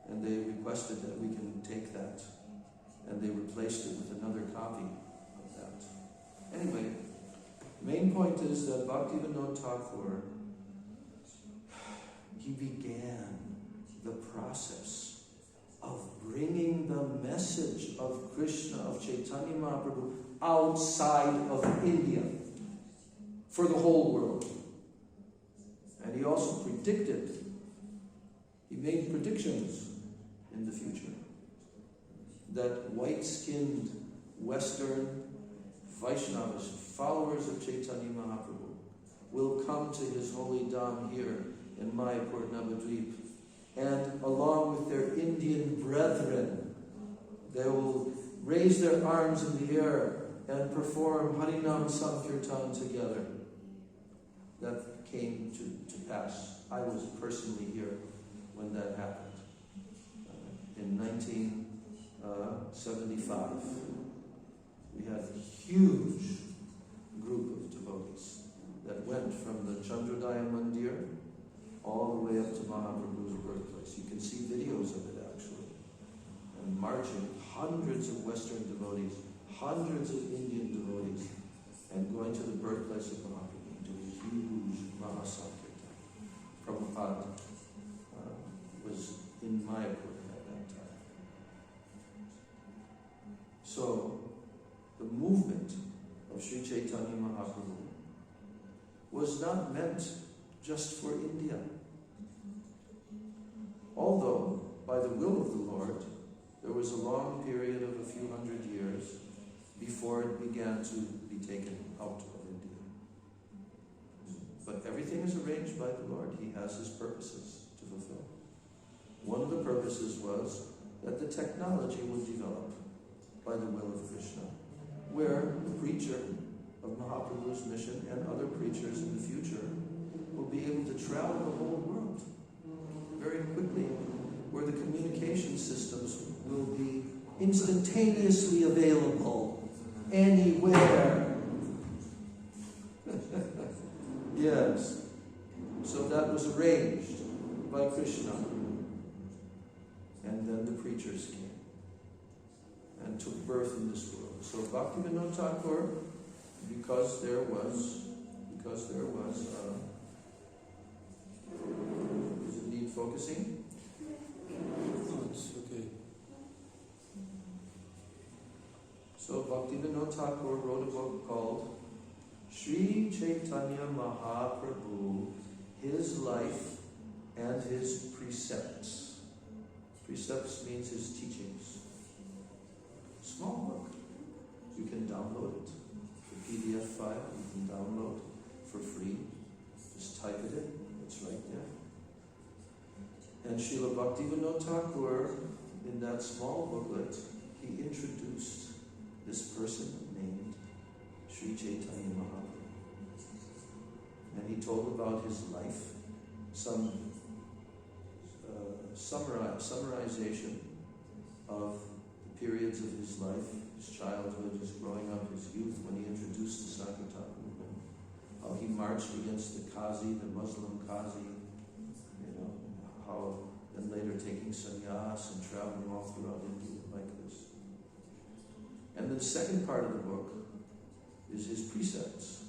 and they requested that we can take that, and they replaced it with another copy of that. Anyway, main point is that Bhaktivinoda Thakur, he began the process of bringing the message of Krishna, of Chaitanya Mahaprabhu, outside of India for the whole world. And he also predicted, he made predictions in the future that white-skinned Western Vaishnavas, followers of Chaitanya Mahaprabhu, will come to his holy dham here in Mayapur, Navadvip, and along with their Indian brethren, they will raise their arms in the air and perform Harinam Sankirtan together. That came to pass. I was personally here when that happened. In 1975, we had a huge group of devotees that went from the Chandrodaya Mandir all the way up to Mahaprabhu's birthplace. You can see videos of it actually. And marching, hundreds of Western devotees, hundreds of Indian devotees, and going to the birthplace of Mahaprabhu, doing a huge Mahasankirtan. Prabhupada was in Mayapur at that time. So, the movement of Sri Chaitanya Mahaprabhu was not meant just for India. Although, by the will of the Lord, there was a long period of a few hundred years before it began to be taken out of India. But everything is arranged by the Lord. He has his purposes to fulfill. One of the purposes was that the technology would develop by the will of Krishna, where the preacher of Mahaprabhu's mission and other preachers in the future will be able to travel the whole world very quickly, where the communication systems will be instantaneously available anywhere. Yes. So that was arranged by Krishna. And then the preachers came and took birth in this world. So Bhaktivinoda Thakur, because there was does it need focusing? No, it's okay. So Bhaktivinoda Thakur wrote a book called Sri Chaitanya Mahaprabhu, His Life and His Precepts. Precepts means His teachings. Small book. You can download it. The PDF file you can download for free. Just type it in. It's right there. And Srila Bhaktivinoda Thakur, in that small booklet, he introduced this person named Sri Chaitanya Mahaprabhu. And he told about his life, some summarization of the periods of his life, his childhood, his growing up, his youth, when he introduced the Sankirtan movement, how he marched against the Qazi, the Muslim Qazi, how then later taking sannyas and traveling all throughout India like this. And the second part of the book is his precepts.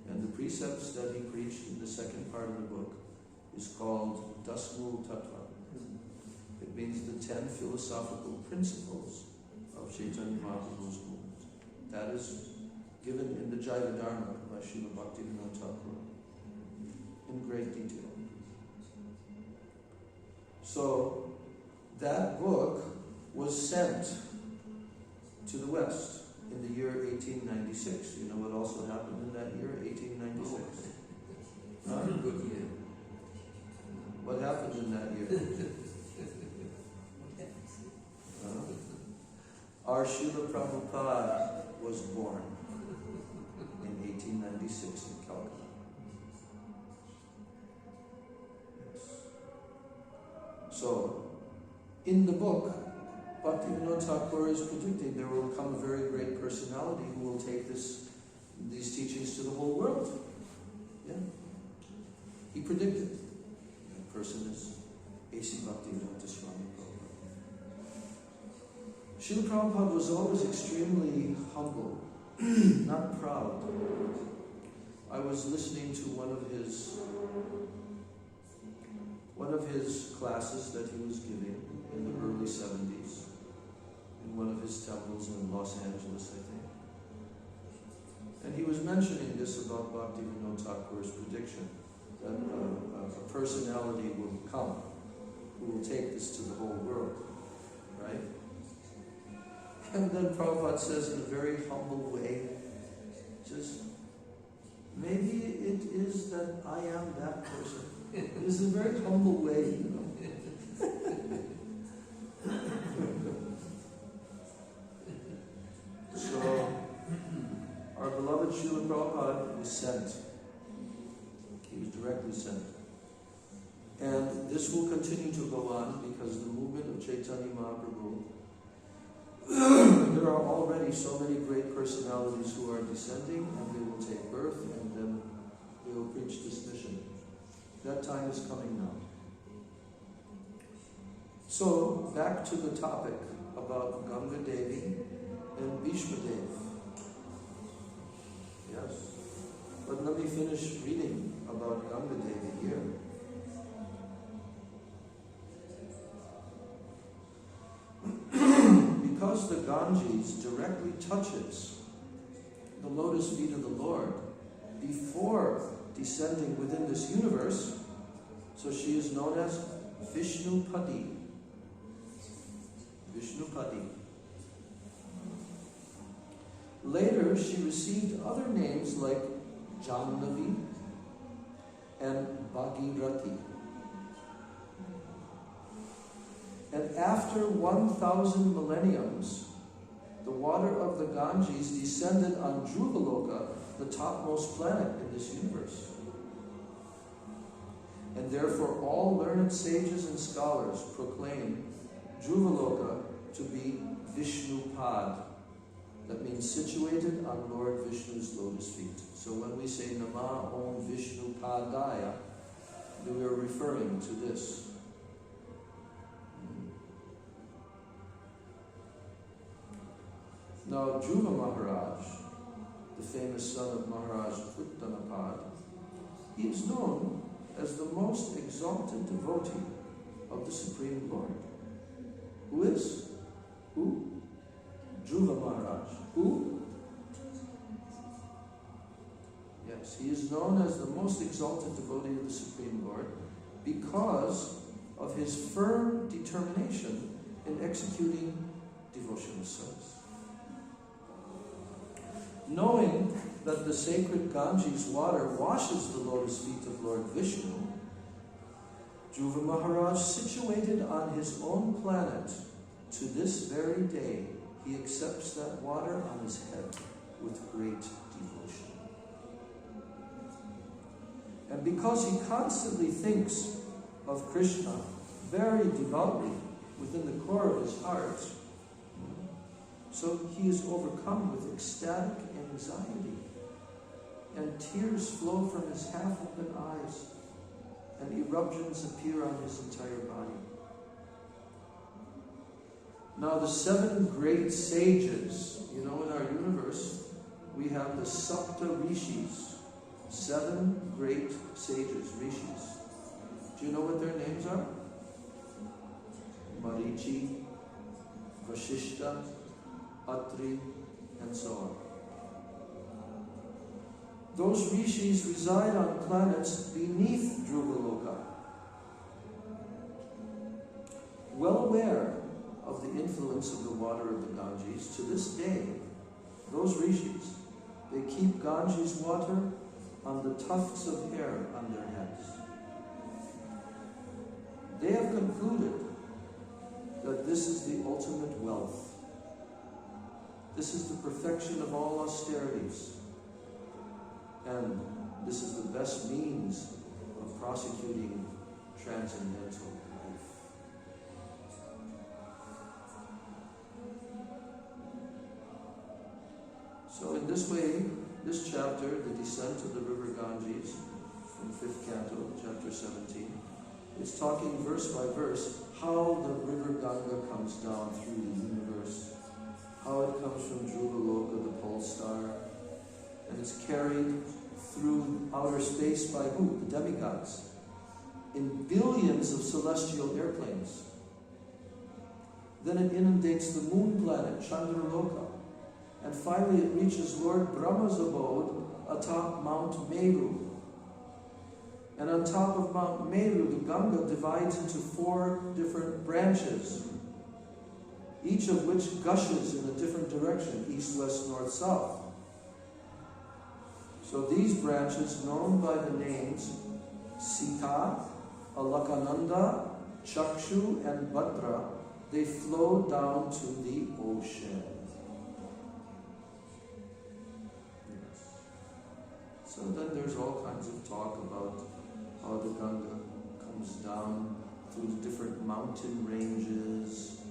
And the precepts that he preached in the second part of the book is called Dasmul Tattva. It means the 10 philosophical principles of Chaitanya Mahaprabhu's movement. That is given in the Jaiva Dharma by Srila Bhaktivinoda Thakur in great detail. So that book was sent to the West in the year 1896. You know what also happened in that year, 1896? Good year. What happened in that year? Our Srila Prabhupada was born in 1896 in Calcutta. So, in the book, Bhaktivinoda Thakur is predicting there will come a very great personality who will take these teachings to the whole world. Yeah. He predicted. That person is A.C. Bhaktivinoda Swami Prabhupada. Srila Prabhupada was always extremely humble, not proud. I was listening to one of his classes that he was giving in the early 70s in one of his temples in Los Angeles, I think. And he was mentioning this about Bhaktivinoda Thakur's prediction, that a personality will come who will take this to the whole world, right? And then Prabhupada says in a very humble way, just, maybe it is that I am that person. It is a very humble way, you know. So, our beloved Srila Prabhupada was sent. He was directly sent. And this will continue to go on because the movement of Chaitanya Mahaprabhu, there are already so many great personalities who are descending, and they will take birth, and then they will preach this mission. That time is coming now. So, back to the topic about Gaṇgā Devi and Bhishma Dev. Yes. But let me finish reading about Gaṇgā Devi here. Because the Ganges directly touches the lotus feet of the Lord before descending within this universe, so she is known as Vishnupadi. Vishnupadi. Later, she received other names like Jannavi and Bhagirathi. And after 1,000 millenniums, the water of the Ganges descended on Dhruvaloka, the topmost planet in this universe. And therefore all learned sages and scholars proclaim Dhruvaloka to be Vishnupad. That means situated on Lord Vishnu's lotus feet. So when we say Nama Om Vishnupadaya, we are referring to this. Now, Dhruva Maharaj, the famous son of Maharaj Uttanapad, he is known as the most exalted devotee of the Supreme Lord. Who is? Who? Dhruva Padmanabha Maharaj. Who? Yes, he is known as the most exalted devotee of the Supreme Lord because of his firm determination in executing devotional service. Knowing that the sacred Ganges water washes the lotus feet of Lord Vishnu, Dhruva Maharaj, situated on his own planet, to this very day, he accepts that water on his head with great devotion. And because he constantly thinks of Krishna very devoutly within the core of his heart, so he is overcome with ecstatic anxiety, and tears flow from his half-open eyes, and eruptions appear on his entire body. Now the 7 great sages, in our universe, we have the Sapta Rishis, 7 great sages, Rishis. Do you know what their names are? Marichi, Vashishta, Atri, and so on. Those Rishis reside on planets beneath Dhruvaloka. Well aware of the influence of the water of the Ganges, to this day, those Rishis, they keep Ganges water on the tufts of hair on their heads. They have concluded that this is the ultimate wealth. This is the perfection of all austerities. And this is the best means of prosecuting transcendental life. So in this way, this chapter, the descent of the river Ganges, from 5th canto, chapter 17, is talking verse by verse how the river Gaṇgā comes down through the universe, how it comes from Dhruvaloka, the pole star, and it's carried through outer space by who? The demigods, in billions of celestial airplanes. Then it inundates the moon planet, Chandraloka, and finally it reaches Lord Brahma's abode atop Mount Meru. And on top of Mount Meru, the Gaṇgā divides into 4 different branches, each of which gushes in a different direction, east, west, north, south. So these branches, known by the names Sita, Alakananda, Chakshu, and Bhadra, they flow down to the ocean. Yes. So then there's all kinds of talk about how the Gaṇgā comes down through different mountain ranges.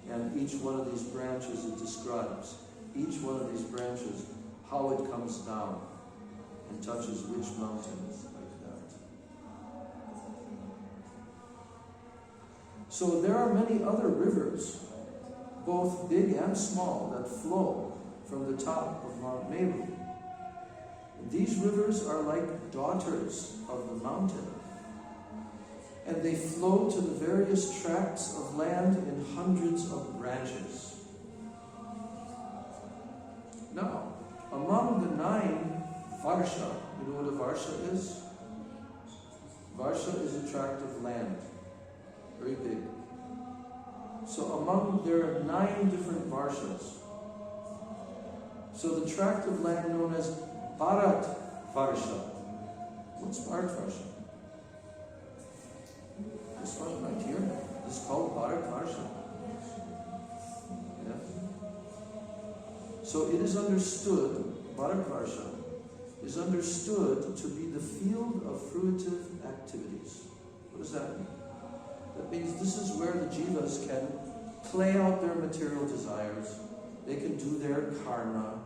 And each one of these branches, it describes, each one of these branches, how it comes down and touches which mountains, like that. So there are many other rivers, both big and small, that flow from the top of Mount Meru. These rivers are like daughters of the mountain, and they flow to the various tracts of land in hundreds of branches. Now, among the 9 Varsha, you know what a Varsha is? Varsha is a tract of land, very big. So there are 9 different Varshas. So the tract of land known as Bharat Varsha. What's Bharat Varsha? This one right here is called Bharat Varsha. Yeah. So it is understood, Bharat Varsha is understood to be the field of fruitive activities. What does that mean? That means this is where the jivas can play out their material desires. They can do their karma,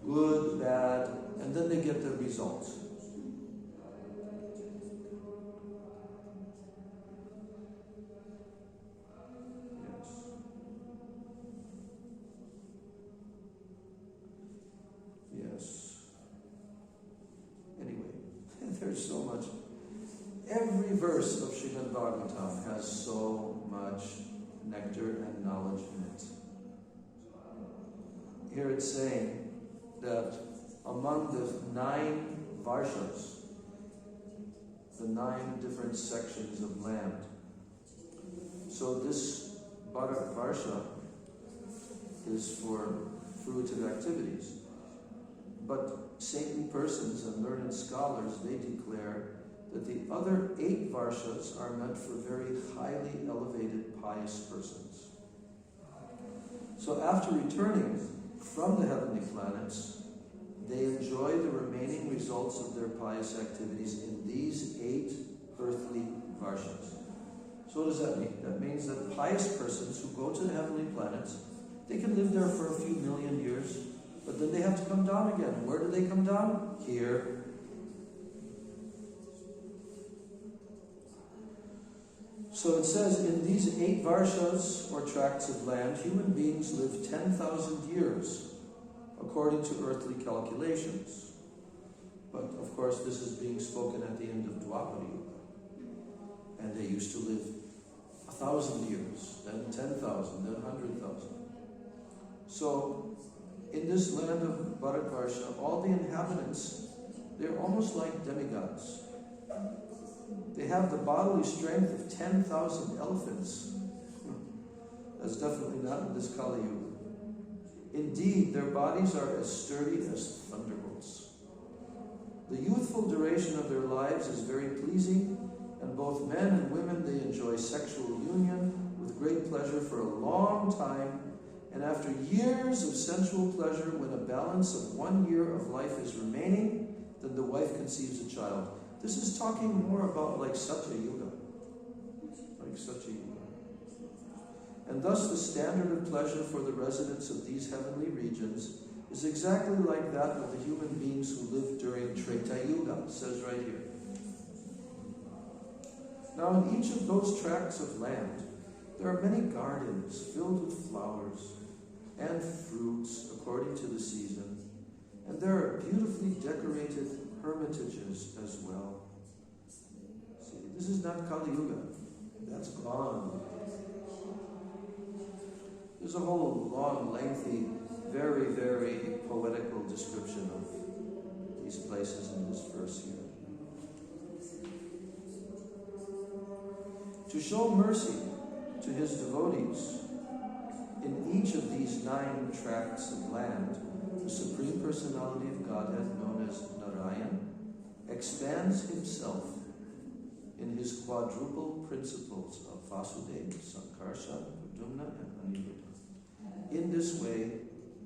good, bad, and then they get the results. Yes. Anyway, there's so much. Every verse of Srimad Bhagavatam has so much nectar and knowledge in it. Here it's saying that among the 9 varshas, the 9 different sections of land, so this Bharat Varsha is for fruitive activities. But saintly persons and learned scholars, they declare that the other 8 varshas are meant for very highly elevated pious persons. So after returning from the heavenly planets, they enjoy the remaining results of their pious activities in these 8 earthly varshas. So what does that mean? That means that pious persons who go to the heavenly planets, they can live there for a few million years, but then they have to come down again. Where do they come down? Here. So it says, in these 8 varshas, or tracts of land, human beings live 10,000 years, according to earthly calculations. But of course, this is being spoken at the end of Dwapara Yuga. And they used to live 1,000 years, then 10,000, then 100,000. So, in this land of Bharatvarsha, all the inhabitants, they're almost like demigods. They have the bodily strength of 10,000 elephants. That's definitely not in this Kali Yuga. Indeed, their bodies are as sturdy as thunderbolts. The youthful duration of their lives is very pleasing, and both men and women, they enjoy sexual union with great pleasure for a long time, and after years of sensual pleasure, when a balance of 1 year of life is remaining, then the wife conceives a child. This is talking more about like Satya Yuga. Like Satya Yuga. And thus the standard of pleasure for the residents of these heavenly regions is exactly like that of the human beings who lived during Treta Yuga, it says right here. Now in each of those tracts of land, there are many gardens filled with flowers and fruits according to the season, and there are beautifully decorated hermitages as well. See, this is not Kali Yuga. That's gone. There's a whole long, lengthy, very, very poetical description of these places in this verse here. To show mercy to his devotees, in each of these 9 tracts of land, the Supreme Personality of Godhead, known as Narayan, expands himself in his quadruple principles of Vasudeva, Sankarshan, Pradyumna, and Aniruddha. In this way,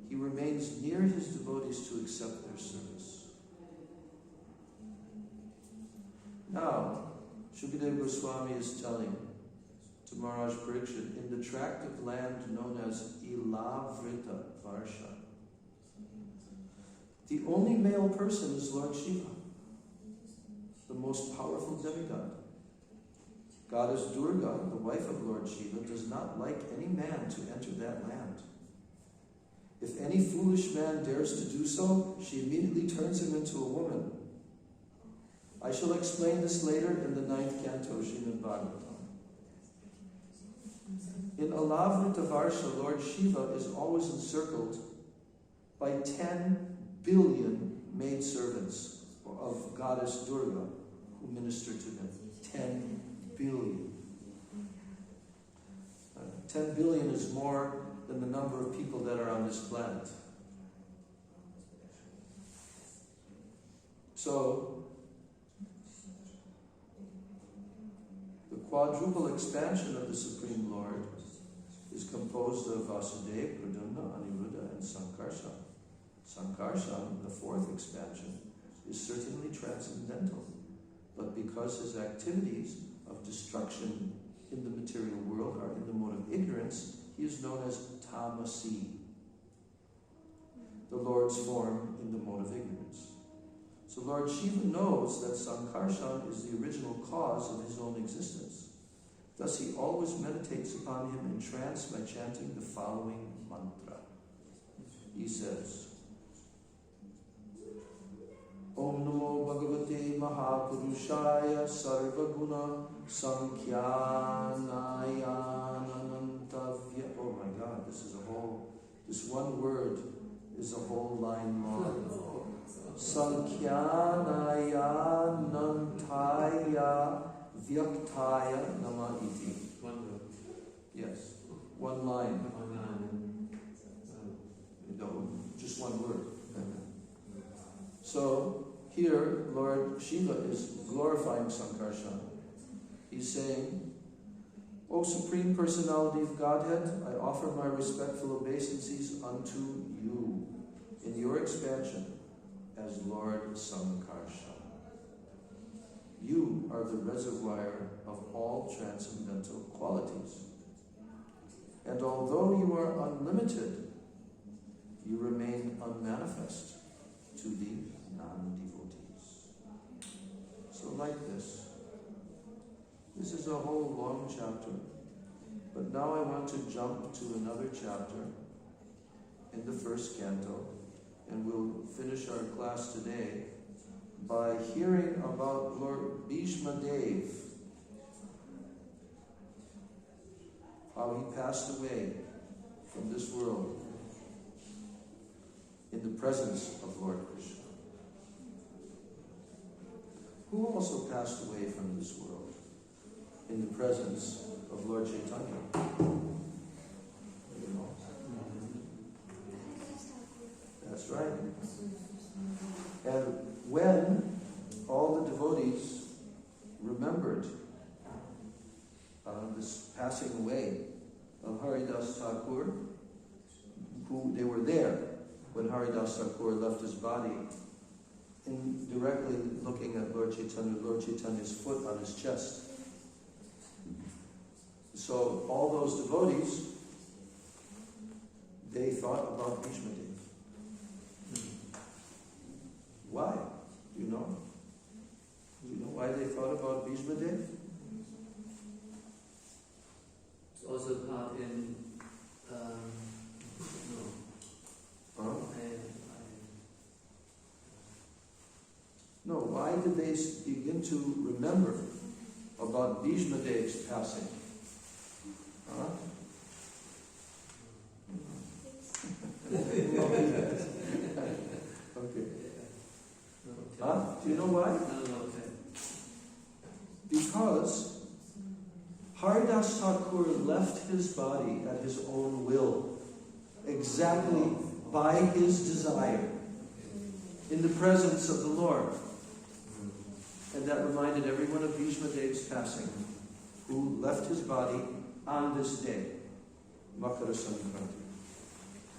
he remains near his devotees to accept their service. Now, Shukadeva Goswami is telling to Maharaj Parikshit, in the tract of land known as Ilavrita Varsha, the only male person is Lord Shiva, the most powerful demigod. Goddess Durga, the wife of Lord Shiva, does not like any man to enter that land. If any foolish man dares to do so, she immediately turns him into a woman. I shall explain this later in the 9th canto, Srimad Bhagavatam. In Alavrita Varsha, Lord Shiva is always encircled by 10 billion maidservants of Goddess Durga who minister to him. 10 billion. 10 billion is more than the number of people that are on this planet. So, the quadruple expansion of the Supreme Lord is composed of Vasudeva, Pradyumna, Aniruddha, and Sankarshan. Sankarshan, the 4th expansion, is certainly transcendental, but because his activities of destruction in the material world are in the mode of ignorance, he is known as Tamasi, the Lord's form in the mode of ignorance. So Lord Shiva knows that Sankarshan is the original cause of his own existence. Thus he always meditates upon him in trance by chanting the following mantra. He says, Om Namo Bhagavate Mahapurushaya Sarvaguna Sankhyanaya is a whole line long. Sankyanaya nantaya vyaktaya nama iti. One word. Yes, one line. One line. No, just one word. So here, Lord Shiva is glorifying Sankarshan. He's saying, O Supreme Personality of Godhead, I offer my respectful obeisances unto you in your expansion as Lord Sankarshan. You are the reservoir of all transcendental qualities. And although you are unlimited, you remain unmanifest to the non-devotees. So like this is a whole long chapter. But now I want to jump to another chapter in the first canto, and we'll finish our class today by hearing about Lord Bhishma Dev, how he passed away from this world in the presence of Lord Krishna. Who also passed away from this world in the presence of Lord Chaitanya? You know? That's right. And when all the devotees remembered this passing away of Haridas Thakur, who they were there when Haridas Thakur left his body, indirectly looking at Lord Chaitanya's foot on his chest. So all those devotees, they thought about Bhishma Dev. Why? Do you know? Do you know why they thought about Bhishma Dev? It's also part in No, why did they begin to remember about Bhishma Dev's passing? Huh? Okay. Huh? Do you know why? Because Haridas Thakur left his body at his own will, exactly by his desire, in the presence of the Lord. And that reminded everyone of Bhishma Dev's passing, who left his body on this day, Makara Sankranti.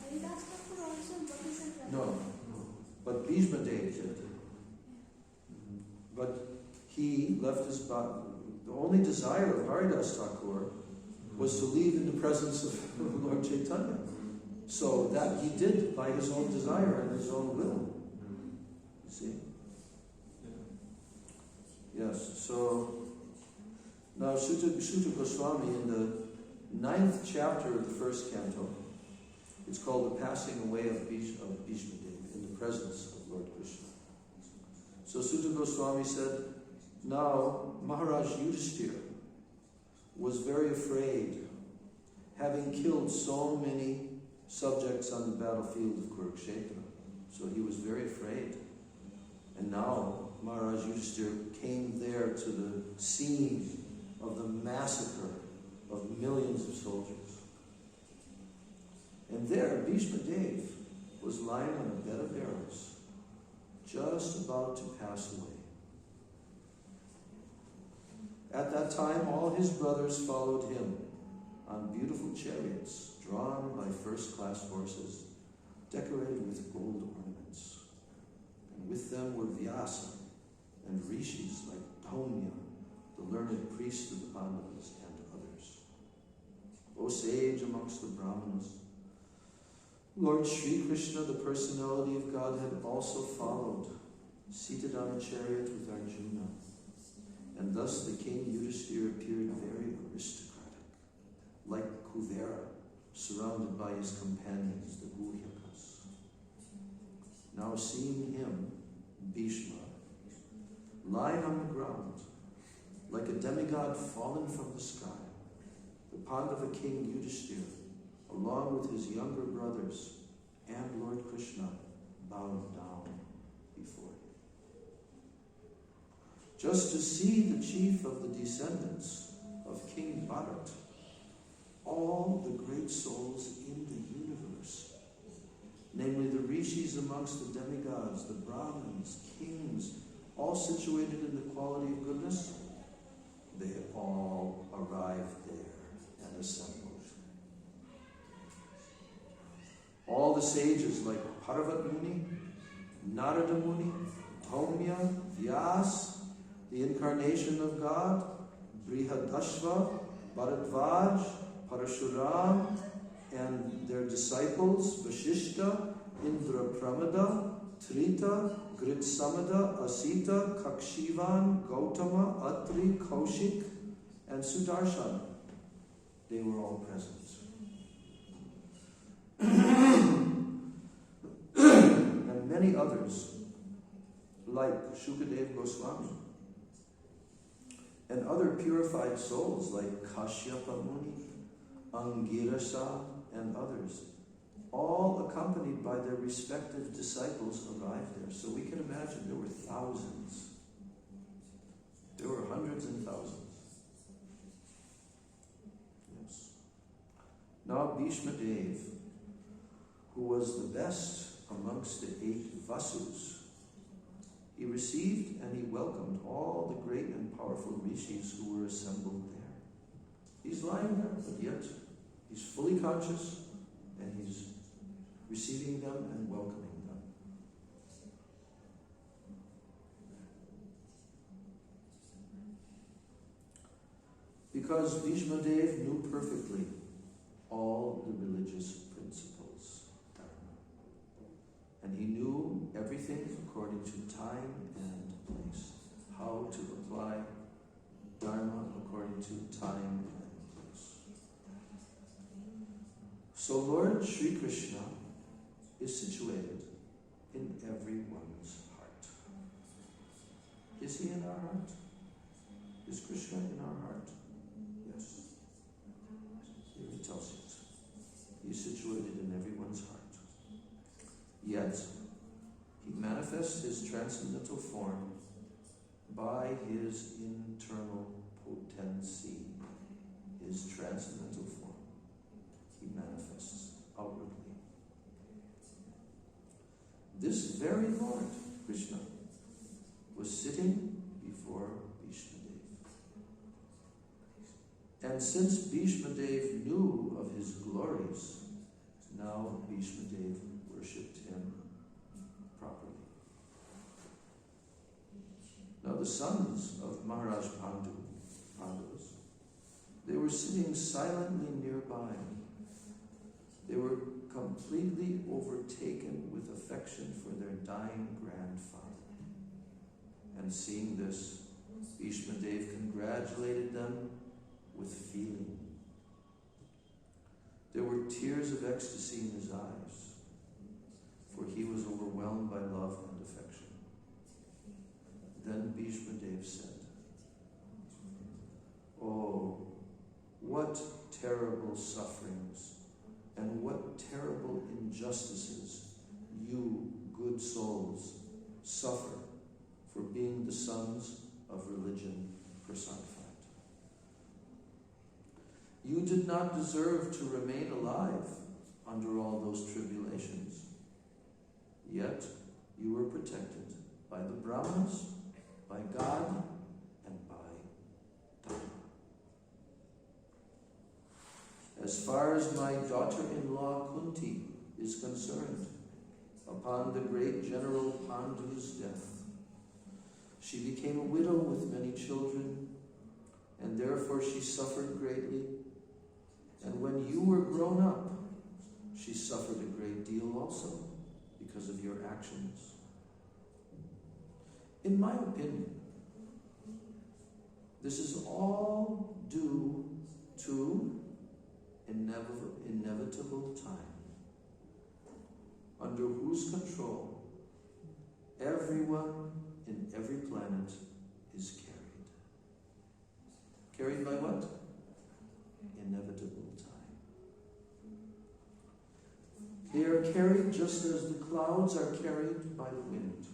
Haridas Thakur also represented. No, but Bhishma Dev did. But he left his body. The only desire of Haridas Thakur was to leave in the presence of Lord Chaitanya. So that he did by his own desire and his own will. You see? Yes, so now Sutta Goswami in the 9th chapter of the first canto, it's called The Passing Away of Bhishma Dev in the presence of Lord Krishna. So Sutta Goswami said, now Maharaj Yudhishthira was very afraid, having killed so many subjects on the battlefield of Kurukshetra. So he was very afraid. And now Maharaj Yudhishthira came there to the scene of the massacre of millions of soldiers. And there Bhishma Dev was lying on a bed of arrows, just about to pass away. At that time, all his brothers followed him on beautiful chariots, drawn by first-class horses, decorated with gold ornaments. And with them were Vyasa and Rishis like Dhaumya, the learned priest of the Pandavas, and others. O sage amongst the Brahmanas, Lord Sri Krishna, the personality of Godhead, also followed, seated on a chariot with Arjuna. And thus the king Yudhishthira appeared very aristocratic, like Kuvera, surrounded by his companions, the Guhyakas. Now seeing him, Bhishma, lying on the ground, like a demigod fallen from the sky, the Pandava king Yudhishthira, along with his younger brothers and Lord Krishna bowed down before him. Just to see the chief of the descendants of King Bharat, all the great souls in the universe, namely the rishis amongst the demigods, the brahmins, kings, all situated in the quality of goodness, they all arrived there and assembled. All the sages like Parvat Muni, Narada Muni, Dhaumya, Vyas, the incarnation of God, Brihadashva, Bharadvaj, Parashuram, and their disciples, Vashishta, Indra Pramada, Trita, Gritsamada, Asita, Kakshivan, Gautama, Atri, Kaushik, and Sudarshan. They were all present. And many others, like Shukadev Goswami, and other purified souls like Kashyapa Muni, Angirasa, and others, all accompanied by their respective disciples, arrived there. So we can imagine there were thousands. There were hundreds and thousands. Yes. Now Bhishma Dev, who was the best amongst the 8 Vasus, he received and he welcomed all the great and powerful rishis who were assembled there. He's lying there, but yet he's fully conscious and he's receiving them and welcoming them. Because Bhishma Dev knew perfectly all the religious principles, dharma. And he knew everything according to time and place, how to apply dharma according to time and place. So Lord Sri Krishna is situated in everyone's heart. Is he in our heart? Is Krishna in our heart? Yes. Here he tells us. He is situated in everyone's heart. Yet, he manifests his transcendental form by his internal potency, his transcendental form. He manifests outwardly. This very Lord, Krishna, was sitting before Bhishma Dev. And since Bhishma Dev knew of his glories, now Bhishma Dev worshipped him properly. Now the sons of Maharaj Pandavas, they were sitting silently nearby. They were completely overtaken with affection for their dying grandfather. And seeing this, Bhishma Dev congratulated them with feeling. There were tears of ecstasy in his eyes, for he was overwhelmed by love and affection. Then Bhishma Dev said, "Oh, what terrible sufferings and what terrible injustices you, good souls, suffer for being the sons of religion personified. You did not deserve to remain alive under all those tribulations. Yet you were protected by the Brahmanas, by God, and by Dharma. As far as my daughter-in-law Kunti is concerned, upon the great General Pandu's death, she became a widow with many children, and therefore she suffered greatly. And when you were grown up, she suffered a great deal also because of your actions. In my opinion, this is all due to inevitable time, under whose control everyone in every planet is carried. Carried by what? Inevitable time. They are carried just as the clouds are carried by the wind.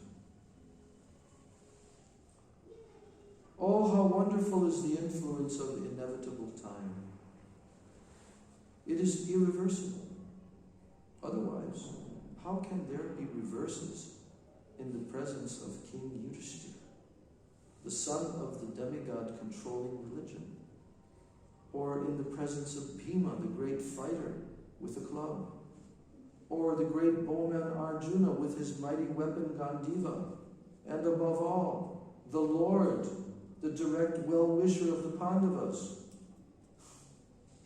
Oh, how wonderful is the influence of inevitable time. It is irreversible. Otherwise, how can there be reverses in the presence of King Yudhishthira, the son of the demigod controlling religion, or in the presence of Bhima, the great fighter with a club, or the great bowman Arjuna with his mighty weapon Gaṇgā, and above all, the Lord, the direct well-wisher of the Pandavas.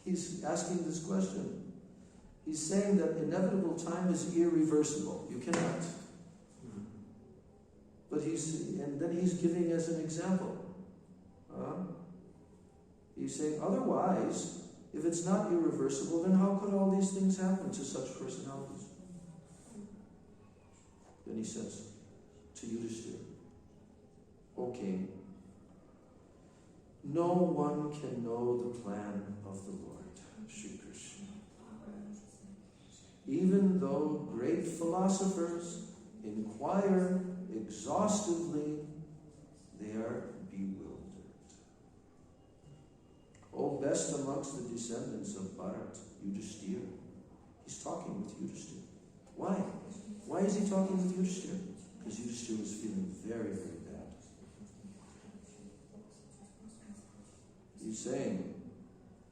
He's asking this question. He's saying that inevitable time is irreversible. You cannot. But then he's giving as an example. He's saying, otherwise, if it's not irreversible, then how could all these things happen to such personalities? Then he says to Yudhishthira, O king, no one can know the plan of the Lord, Sri Krishna. Even though great philosophers inquire exhaustively, they are bewildered. O best amongst the descendants of Bharat, Yudhishthira. He's talking with Yudhishthira. Why? Why is he talking with Yudhishthira? Because Yudhishthira was feeling very, very bad. He's saying,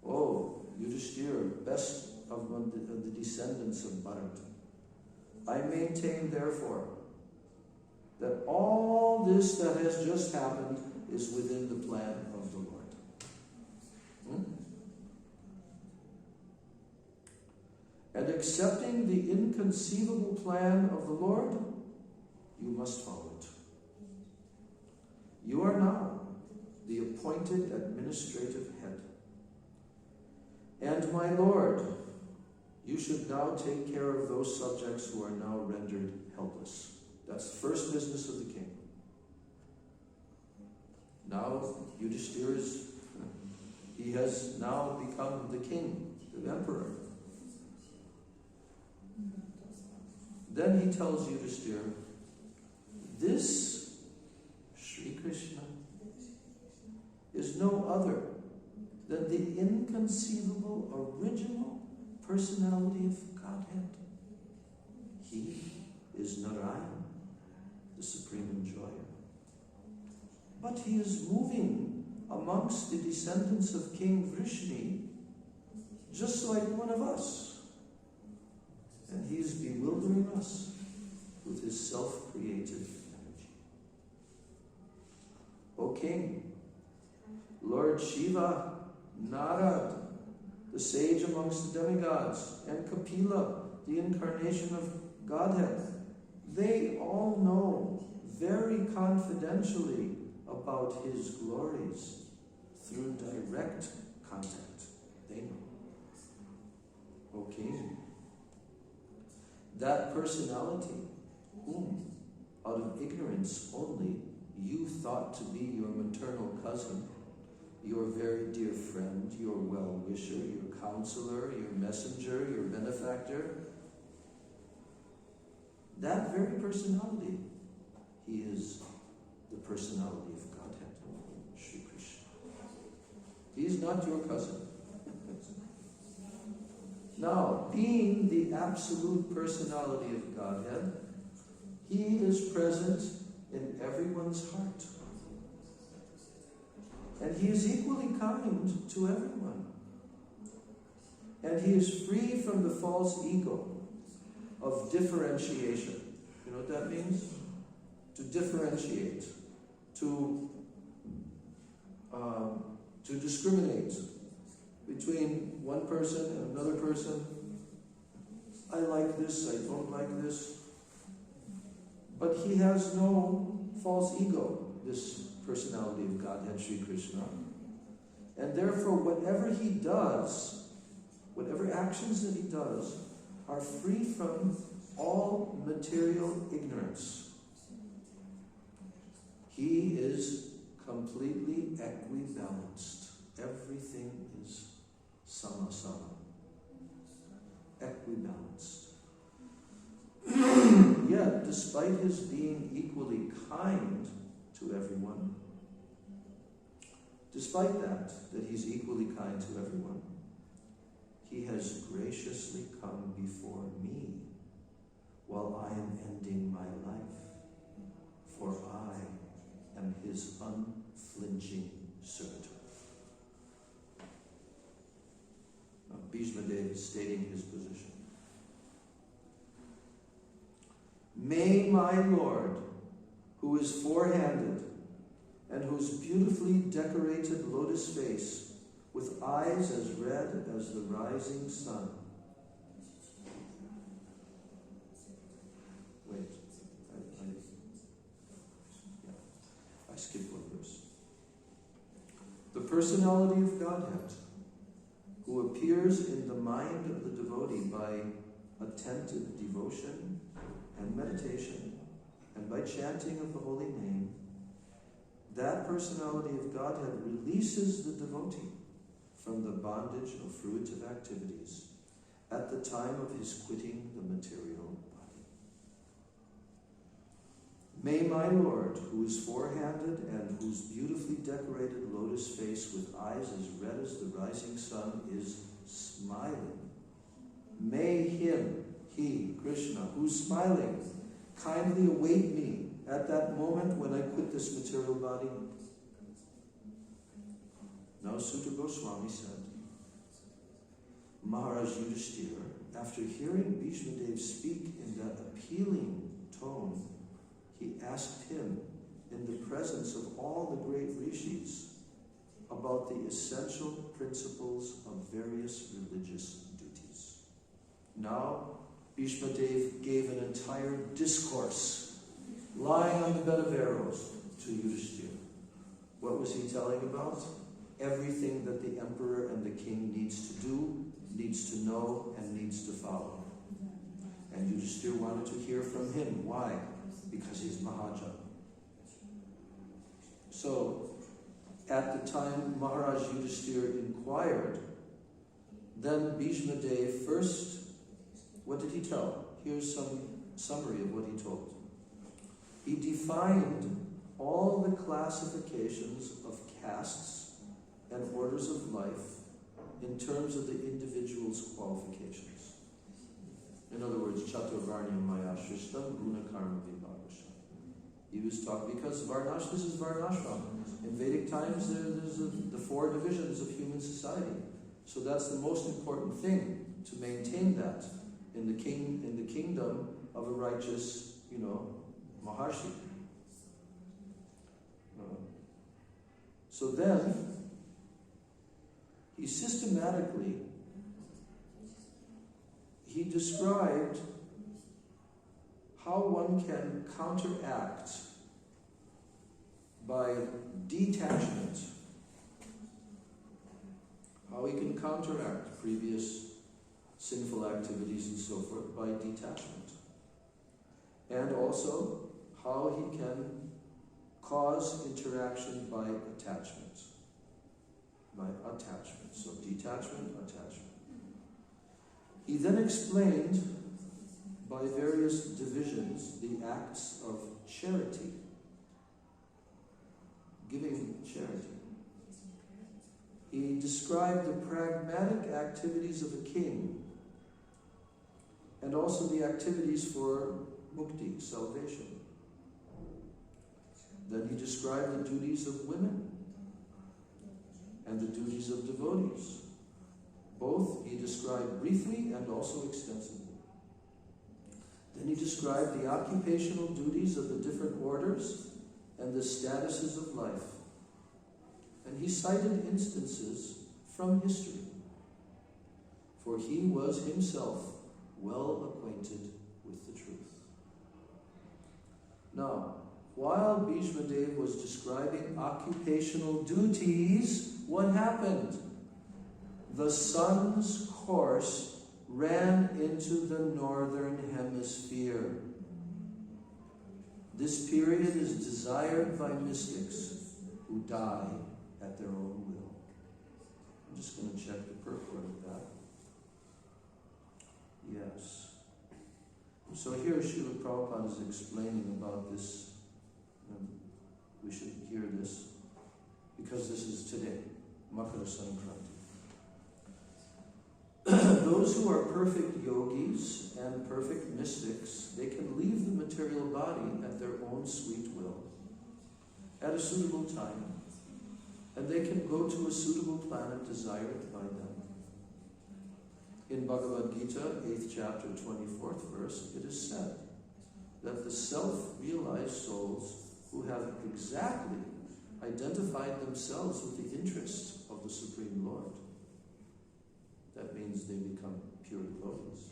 oh, Yudhishthira, best of the descendants of Bharat, I maintain, therefore, that all this that has just happened is within the plan of the Lord. And accepting the inconceivable plan of the Lord, you must follow it. You are now the appointed administrative head. And my Lord, you should now take care of those subjects who are now rendered helpless. That's the first business of the king. Now, Yudhishthira he has now become the king, the emperor. Then he tells Yudhishthira, this Sri Krishna is no other than the inconceivable original personality of Godhead. He is Narayan, the supreme enjoyer. But he is moving amongst the descendants of King Vrishni, just like one of us. And he is bewildering us with his self-created energy. O king, Lord Shiva, Narad, the sage amongst the demigods, and Kapila, the incarnation of Godhead, they all know very confidentially about his glories through direct contact. They know. O king, that personality, whom, out of ignorance only, you thought to be your maternal cousin, your very dear friend, your well-wisher, your counselor, your messenger, your benefactor, that very personality, he is the personality of Godhead, Sri Krishna. He is not your cousin. Now, being the absolute personality of Godhead, he is present in everyone's heart. And he is equally kind to everyone. And he is free from the false ego of differentiation. You know what that means? To differentiate, to discriminate between one person and another person. I like this, I don't like this. But he has no false ego, this personality of Godhead, Sri Krishna. And therefore, whatever he does, whatever actions that he does, are free from all material ignorance. He is completely equibalanced. Everything is sama-sama, equibalanced. despite his being equally kind to everyone, despite that he's equally kind to everyone, he has graciously come before me while I am ending my life, for I am his unflinching servitor. Now, Bhishma Dev is stating his position. May my Lord, who is four-handed and whose beautifully decorated lotus face, with eyes as red as the rising sun. Wait, I skipped one verse. The personality of Godhead, who appears in the mind of the devotee by attentive devotion and meditation, and by chanting of the holy name, that personality of Godhead releases the devotee from the bondage of fruitive activities at the time of his quitting the material body. May my Lord, who is four-handed and whose beautifully decorated lotus face with eyes as red as the rising sun is smiling, may he, Krishna, who's smiling, kindly await me at that moment when I quit this material body. Now Sutta Goswami said, Maharaj Yudhishthira, after hearing Bhishma Dev speak in that appealing tone, he asked him, in the presence of all the great rishis, about the essential principles of various religious duties. Now, Bhishma Dev gave an entire discourse, lying on the bed of arrows, to Yudhishthira. What was he telling about? Everything that the emperor and the king needs to do, needs to know, and needs to follow. And Yudhishthira wanted to hear from him. Why? Because he's Mahaja. So, at the time Maharaj Yudhishthira inquired, then Bhishma Dev first, what did he tell? Here's some summary of what he told. He defined all the classifications of castes and orders of life in terms of the individual's qualifications. In other words, Chaturvarnya Maya Shrishtam Guna Karma Vibhagasham. He was talking, because Varnash, this is Varnashram. In Vedic times, there's the four divisions of human society. So that's the most important thing, to maintain that in the kingdom of a righteous, Maharshi. So then, he systematically, he described how one can counteract by detachment, how he can counteract previous sinful activities and so forth by detachment, and also how he can cause interaction by attachment. So detachment, attachment. He then explained by various divisions the acts of charity, giving charity. He described the pragmatic activities of a king and also the activities for mukti, salvation. Then he described the duties of women and the duties of devotees. Both he described briefly and also extensively. Then he described the occupational duties of the different orders and the statuses of life. And he cited instances from history, for he was himself well acquainted with the truth. Now, while Bhishma Dev was describing occupational duties, what happened? The sun's course ran into the northern hemisphere. This period is desired by mystics who die at their own will. I'm just going to check the purport of that. Yes. So here Srila Prabhupada is explaining about this. We should hear this because this is today, Makara Sankranti. Those who are perfect yogis and perfect mystics, they can leave the material body at their own sweet will, at a suitable time, and they can go to a suitable planet desired by them. In Bhagavad Gita, 8th chapter, 24th verse, it is said that the self-realized souls who have exactly identified themselves with the interests of the Supreme Lord, that means they become pure devotees.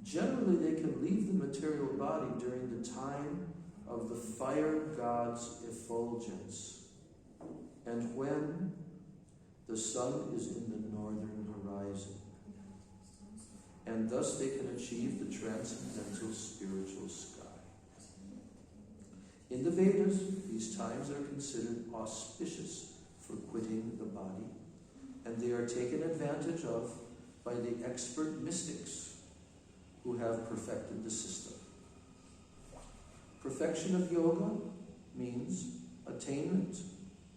Generally, they can leave the material body during the time of the fire god's effulgence, and when the sun is in the northern horizon, and thus they can achieve the transcendental spiritual sky. In the Vedas, these times are considered auspicious for quitting the body, and they are taken advantage of by the expert mystics who have perfected the system. Perfection of yoga means attainment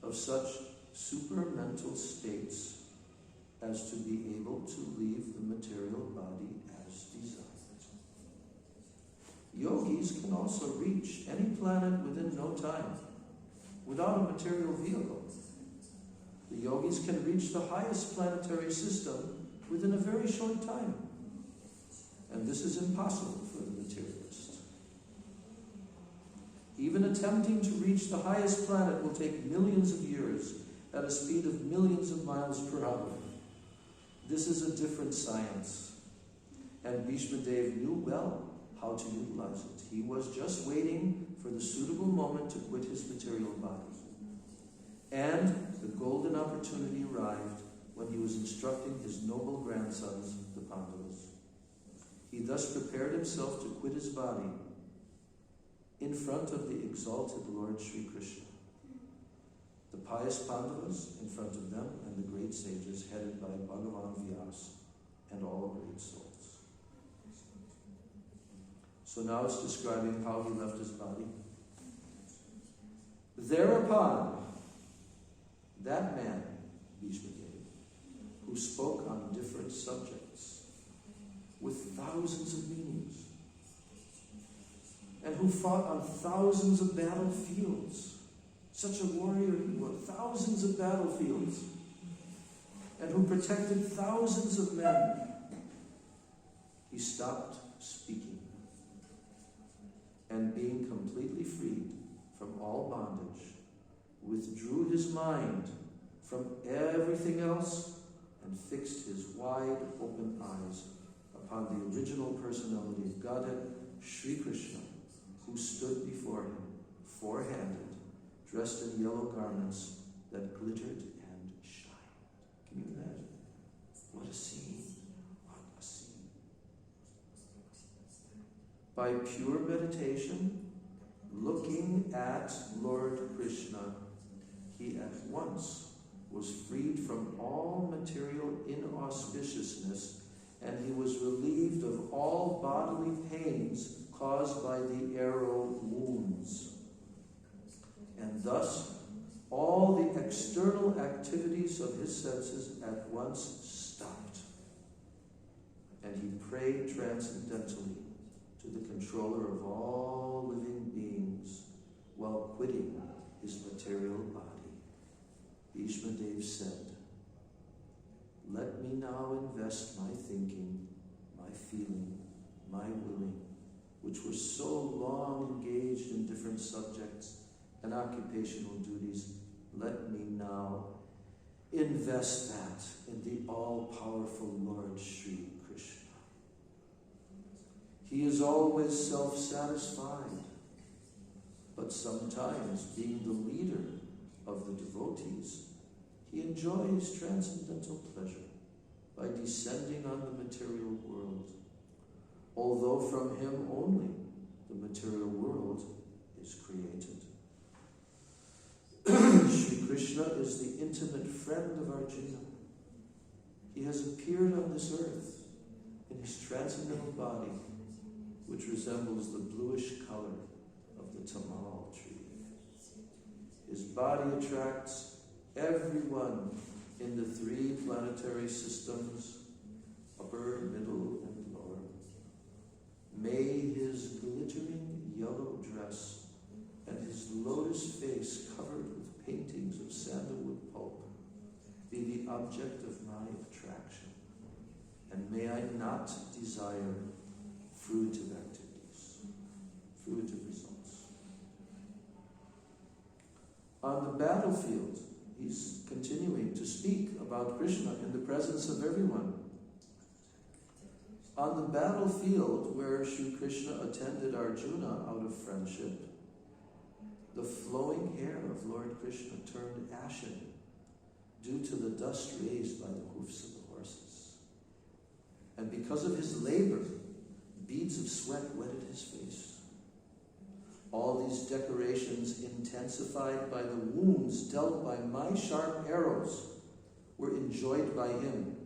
of such supermental states as to be able to leave the material body as desired. Yogis can also reach any planet within no time, without a material vehicle. The yogis can reach the highest planetary system within a very short time. And this is impossible for the materialist. Even attempting to reach the highest planet will take millions of years at a speed of millions of miles per hour. This is a different science. And Bhishma Dev knew well how to utilize it. He was just waiting for the suitable moment to quit his material body. And the golden opportunity arrived when he was instructing his noble grandsons, the Pandavas. He thus prepared himself to quit his body in front of the exalted Lord Sri Krishna. The pious Pandavas in front of them, and the great sages headed by Bhagavan Vyas and all great souls. So now it's describing how he left his body. Thereupon, that man, Bhishma Dev, who spoke on different subjects with thousands of meanings, and who fought on thousands of battlefields, such a warrior he was, thousands of battlefields, and who protected thousands of men, he stopped speaking, and being completely freed from all bondage, withdrew his mind from everything else and fixed his wide open eyes upon the original personality of Godhead, Sri Krishna, who stood before him, four-handed, dressed in yellow garments that glittered and shined. Can you imagine? What a scene. What a scene. By pure meditation, looking at Lord Krishna, he at once was freed from all material inauspiciousness, and he was relieved of all bodily pains caused by the arrow wounds. And thus, all the external activities of his senses at once stopped, and he prayed transcendentally to the controller of all living beings while quitting his material body. Bhishma Dev said, "Let me now invest my thinking, my feeling, my willing, which were so long engaged in different subjects and occupational duties, let me now invest that in the all-powerful Lord Sri Krishna. He is always self-satisfied, but sometimes, being the leader of the devotees, he enjoys transcendental pleasure by descending on the material world, although from him only the material world is created. Sri Krishna is the intimate friend of Arjuna. He has appeared on this earth in his transcendental body which resembles the bluish color of the tamal tree. His body attracts everyone in the 3 planetary systems, upper, middle, and lower. May his glittering yellow dress and his lotus face covered with paintings of sandalwood pulp be the object of my attraction, and may I not desire fruitive activities, fruitive results. On the battlefield, he's continuing to speak about Krishna in the presence of everyone. On the battlefield where Sri Krishna attended Arjuna out of friendship, the flowing hair of Lord Krishna turned ashen due to the dust raised by the hoofs of the horses. And because of his labor, beads of sweat wetted his face. All these decorations, intensified by the wounds dealt by my sharp arrows, were enjoyed by him.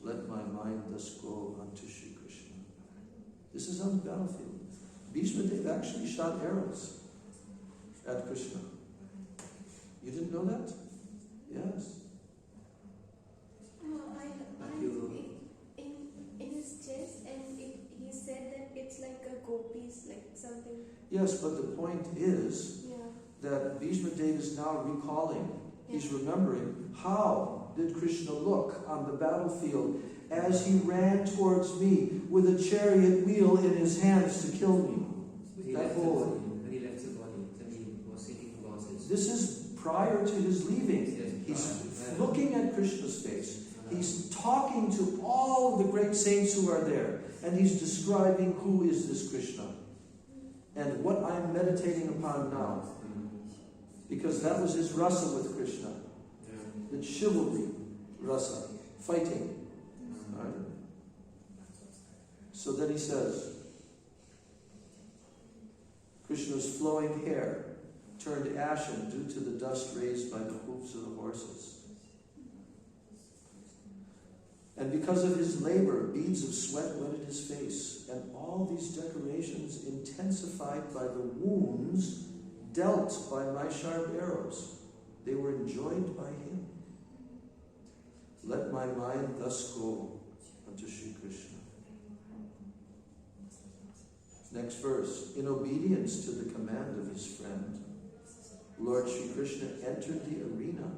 Let my mind thus go unto Sri Krishna. This is on the battlefield. Bhishma Dev actually shot arrows at Krishna. You didn't know that? Yes. In his chest, and he said that it's like a gopies, like something. Yes, but the point is that Bhishma Dev is now recalling. He's remembering, how did Krishna look on the battlefield as he ran towards me with a chariot wheel in his hands to kill me? When he left the body, then he was sitting for horses. This is prior to his leaving. Yes, He's looking at Krishna's face. He's talking to all the great saints who are there. And he's describing who is this Krishna. And what I'm meditating upon now. Because that was his rasa with Krishna. The chivalry rasa. Fighting. Right? So then he says, Krishna's flowing hair turned ashen due to the dust raised by the hoofs of the horses. And because of his labor, beads of sweat wetted his face, and all these decorations intensified by the wounds dealt by my sharp arrows. They were enjoyed by him. Let my mind thus go unto Sri Krishna. Next verse. In obedience to the command of his friend, Lord Sri Krishna entered the arena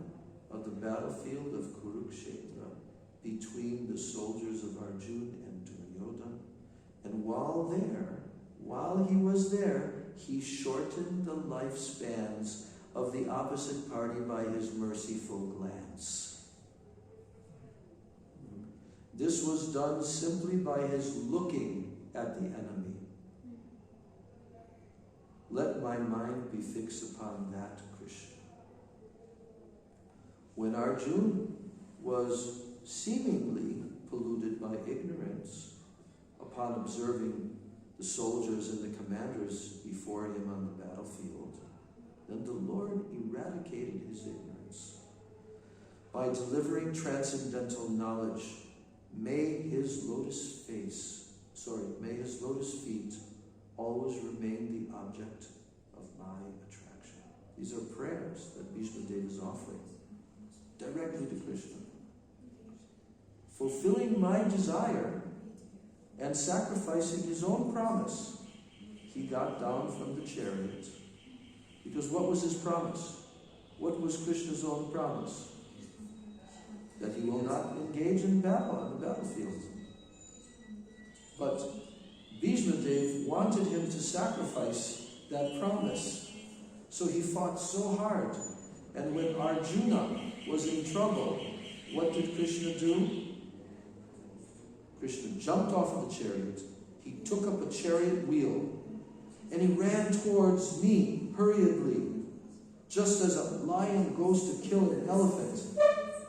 of the battlefield of Kurukshetra between the soldiers of Arjuna and Duryodhana. And while he was there, he shortened the lifespans of the opposite party by his merciful glance. This was done simply by his looking at the enemy. Let my mind be fixed upon that Krishna. When Arjuna was seemingly polluted by ignorance upon observing the soldiers and the commanders before him on the battlefield, then the Lord eradicated his ignorance by delivering transcendental knowledge. May his lotus feet always remain the object of my attraction. These are prayers that Bhishma Dev is offering directly to Krishna. Fulfilling my desire and sacrificing his own promise, he got down from the chariot. Because what was his promise? What was Krishna's own promise? That he will not engage in battle on the battlefield. But Bhishma Dev wanted him to sacrifice that promise. So he fought so hard. And when Arjuna was in trouble, what did Krishna do? Krishna jumped off of the chariot. He took up a chariot wheel and he ran towards me hurriedly, just as a lion goes to kill an elephant.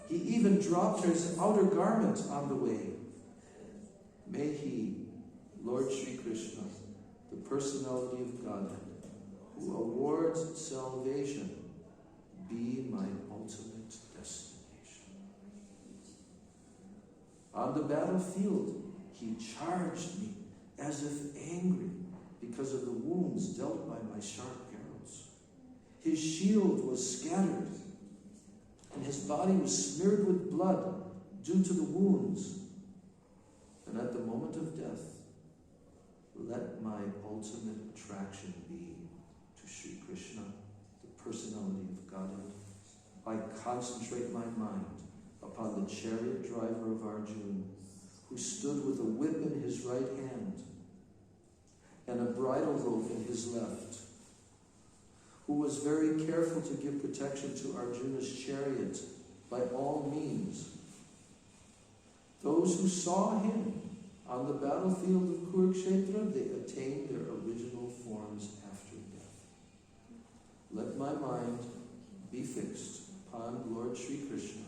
He even dropped his outer garment on the way. May he, Lord Sri Krishna, the personality of Godhead, who awards salvation, be my ultimate destination. On the battlefield, he charged me as if angry because of the wounds dealt by my sharp arrows. His shield was scattered, and his body was smeared with blood due to the wounds. And at the moment of death, let my ultimate attraction be to Sri Krishna, the personality of Godhead. I concentrate my mind upon the chariot driver of Arjuna, who stood with a whip in his right hand and a bridle rope in his left, who was very careful to give protection to Arjuna's chariot by all means. Those who saw him on the battlefield of Kurukshetra, they attained their original forms after death. Let my mind be fixed upon Lord Sri Krishna,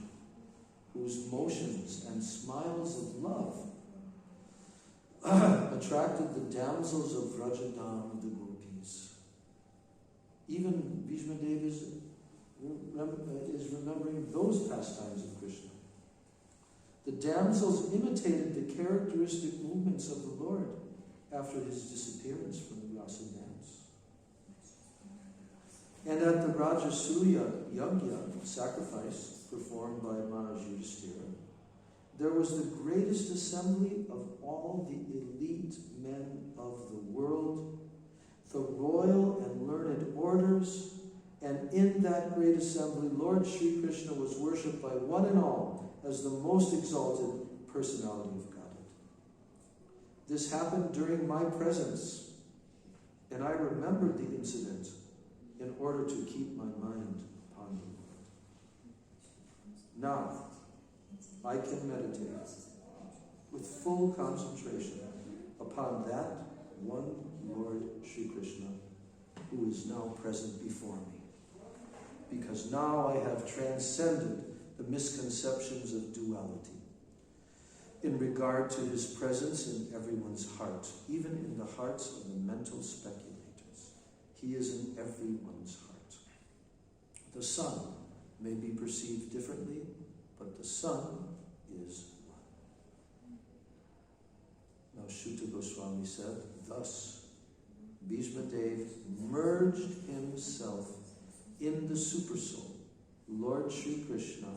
whose motions and smiles of love attracted the damsels of Vrajadam, the gopis. Even Bhishma Dev is remembering those pastimes of Krishna. The damsels imitated the characteristic movements of the Lord after his disappearance from the Rasa dance. And at the Rajasuya Yajna sacrifice performed by Maharaj Yudhishthira, there was the greatest assembly of all the elite men of the world, the royal and learned orders, and in that great assembly, Lord Sri Krishna was worshipped by one and all as the most exalted personality of Godhead. This happened during my presence, and I remembered the incident in order to keep my mind upon the Lord. Now, I can meditate with full concentration upon that one Lord Sri Krishna who is now present before me. Because now I have transcended the misconceptions of duality in regard to his presence in everyone's heart, even in the hearts of the mental speculators. He is in everyone's heart. The sun may be perceived differently, but the sun is one. Now Shuta Goswami said, thus Bhishma Dev merged himself in the Supersoul, Lord Sri Krishna,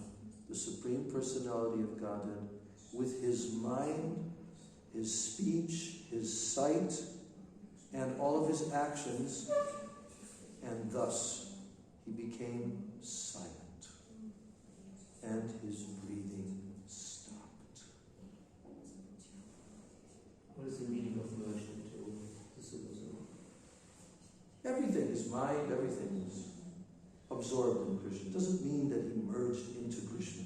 the Supreme Personality of Godhead, with his mind, his speech, his sight, and all of his actions, and thus he became silent, and his breathing stopped. What is the meaning of merged into the Supersoul? Everything, his mind, everything is absorbed in Krishna. It doesn't mean that he merged into Krishna.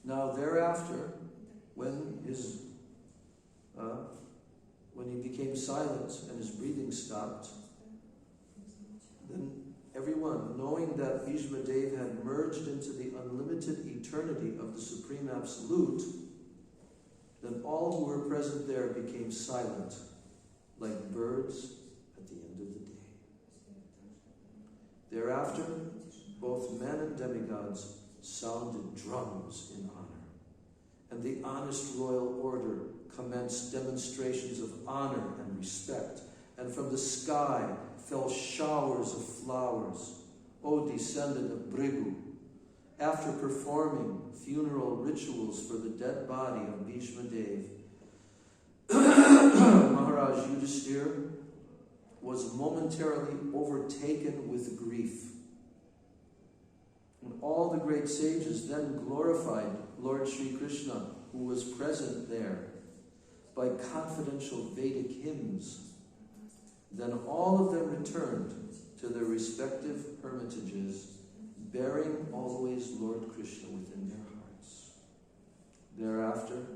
Now thereafter, when he became silent and his breathing stopped, then everyone, knowing that Bhishma Dev had merged into the unlimited eternity of the Supreme Absolute, then all who were present there became silent, like birds at the end of the day. Thereafter, both men and demigods sounded drums in honor, and the honest royal order commenced demonstrations of honor and respect, and from the sky fell showers of flowers, O descendant of Bhrigu. After performing funeral rituals for the dead body of Bhishma Dev, Maharaj Yudhishthira was momentarily overtaken with grief. And all the great sages then glorified Lord Sri Krishna, who was present there, by confidential Vedic hymns. Then all of them returned to their respective hermitages, bearing always Lord Krishna within their hearts. Thereafter,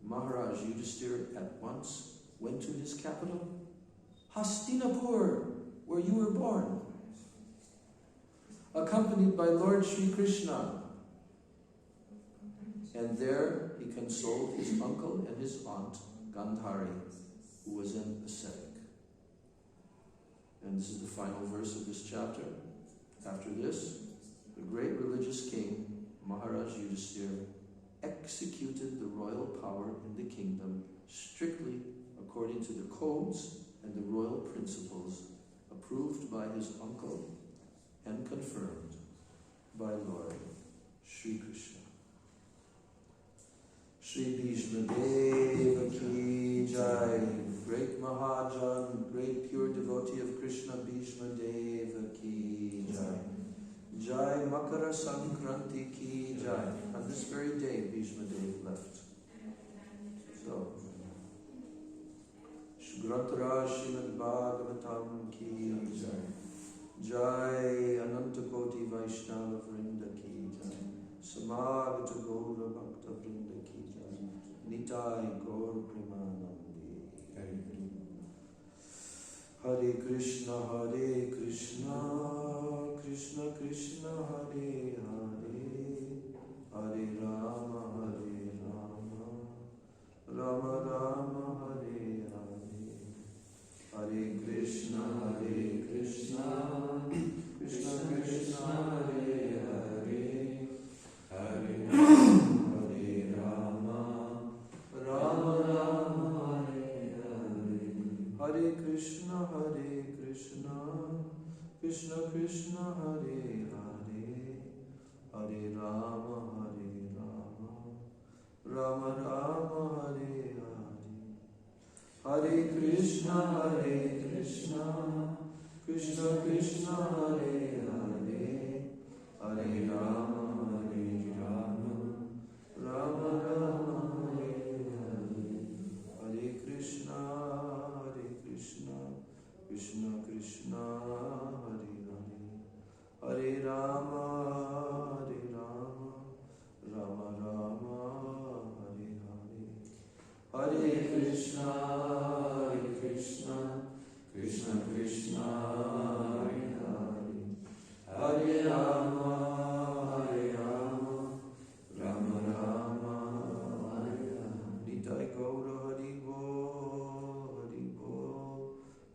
Maharaj Yudhishthira at once went to his capital, Hastinapur, where you were born, accompanied by Lord Sri Krishna. And there he consoled his uncle and his aunt, Gandhari, who was an ascetic. And this is the final verse of this chapter. After this, the great religious king, Maharaj Yudhishthira, executed the royal power in the kingdom strictly according to the codes and the royal principles approved by his uncle and confirmed by Lord Sri Krishna. Shri Bhishma Deva Ki Jai, great Mahajan, great pure devotee of Krishna, Bhishma Deva Ki Jai. Jai Makara Sankranti Ki Jai. On this very day, Bhishma Deva left. So, Shugrantara Srimad Bhagavatam Ki Jai. Jai Anantakoti Vaishnava Vrinda Ki Jai. Samagata Gaura Bhakta Vrinda Ki Jai. Nitai Gaur Premanandi. Hare Krishna, Krishna Krishna, Hare Hare, Hare Rama, Rama Rama, Hare Hare. Hare Krishna, Krishna Krishna, Hare Hare, Hare Rama, Rama Rama, Hare Hare. Hare Krishna, Krishna Krishna, Hare Hare, Hare Rama, Rama Rama, Hare Hare. Hare Krishna, Krishna Krishna, Hare Hare, Hare Rama, Rama Rama, Hare Hare. Hare Krishna, Krishna Krishna, Hare Hare, Hare Rama, Rama Rama, Hare Hare. Hare Krishna, Krishna Krishna, Hare Hare, Hare Rama, Rama Rama, Hare Hare. Nitai Gaura Hari Bol, Hari Bol,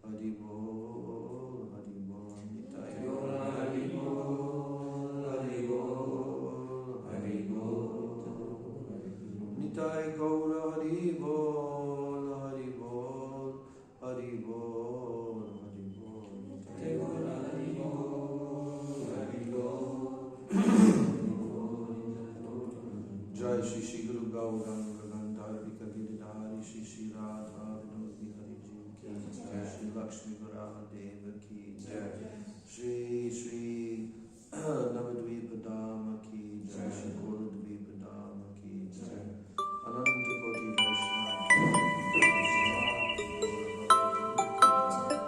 Hari Bol, Hari Bol. Nitai Gaura Hari Bol, Hari Bol, Hari Bol. Nitai Gaura Hari Bol, Hari Bol, Hari Bol, Hari Bol. Nitai Gaura Hari Bol, Hari Bol. Jai Shri Shri Guru Gauranga Gandharvika Giridhari Shri Shri Radha Vinod Bihari Ji Ki Jai. Shri Lakshmi Varaha Deva Ki Jai. Shri Shri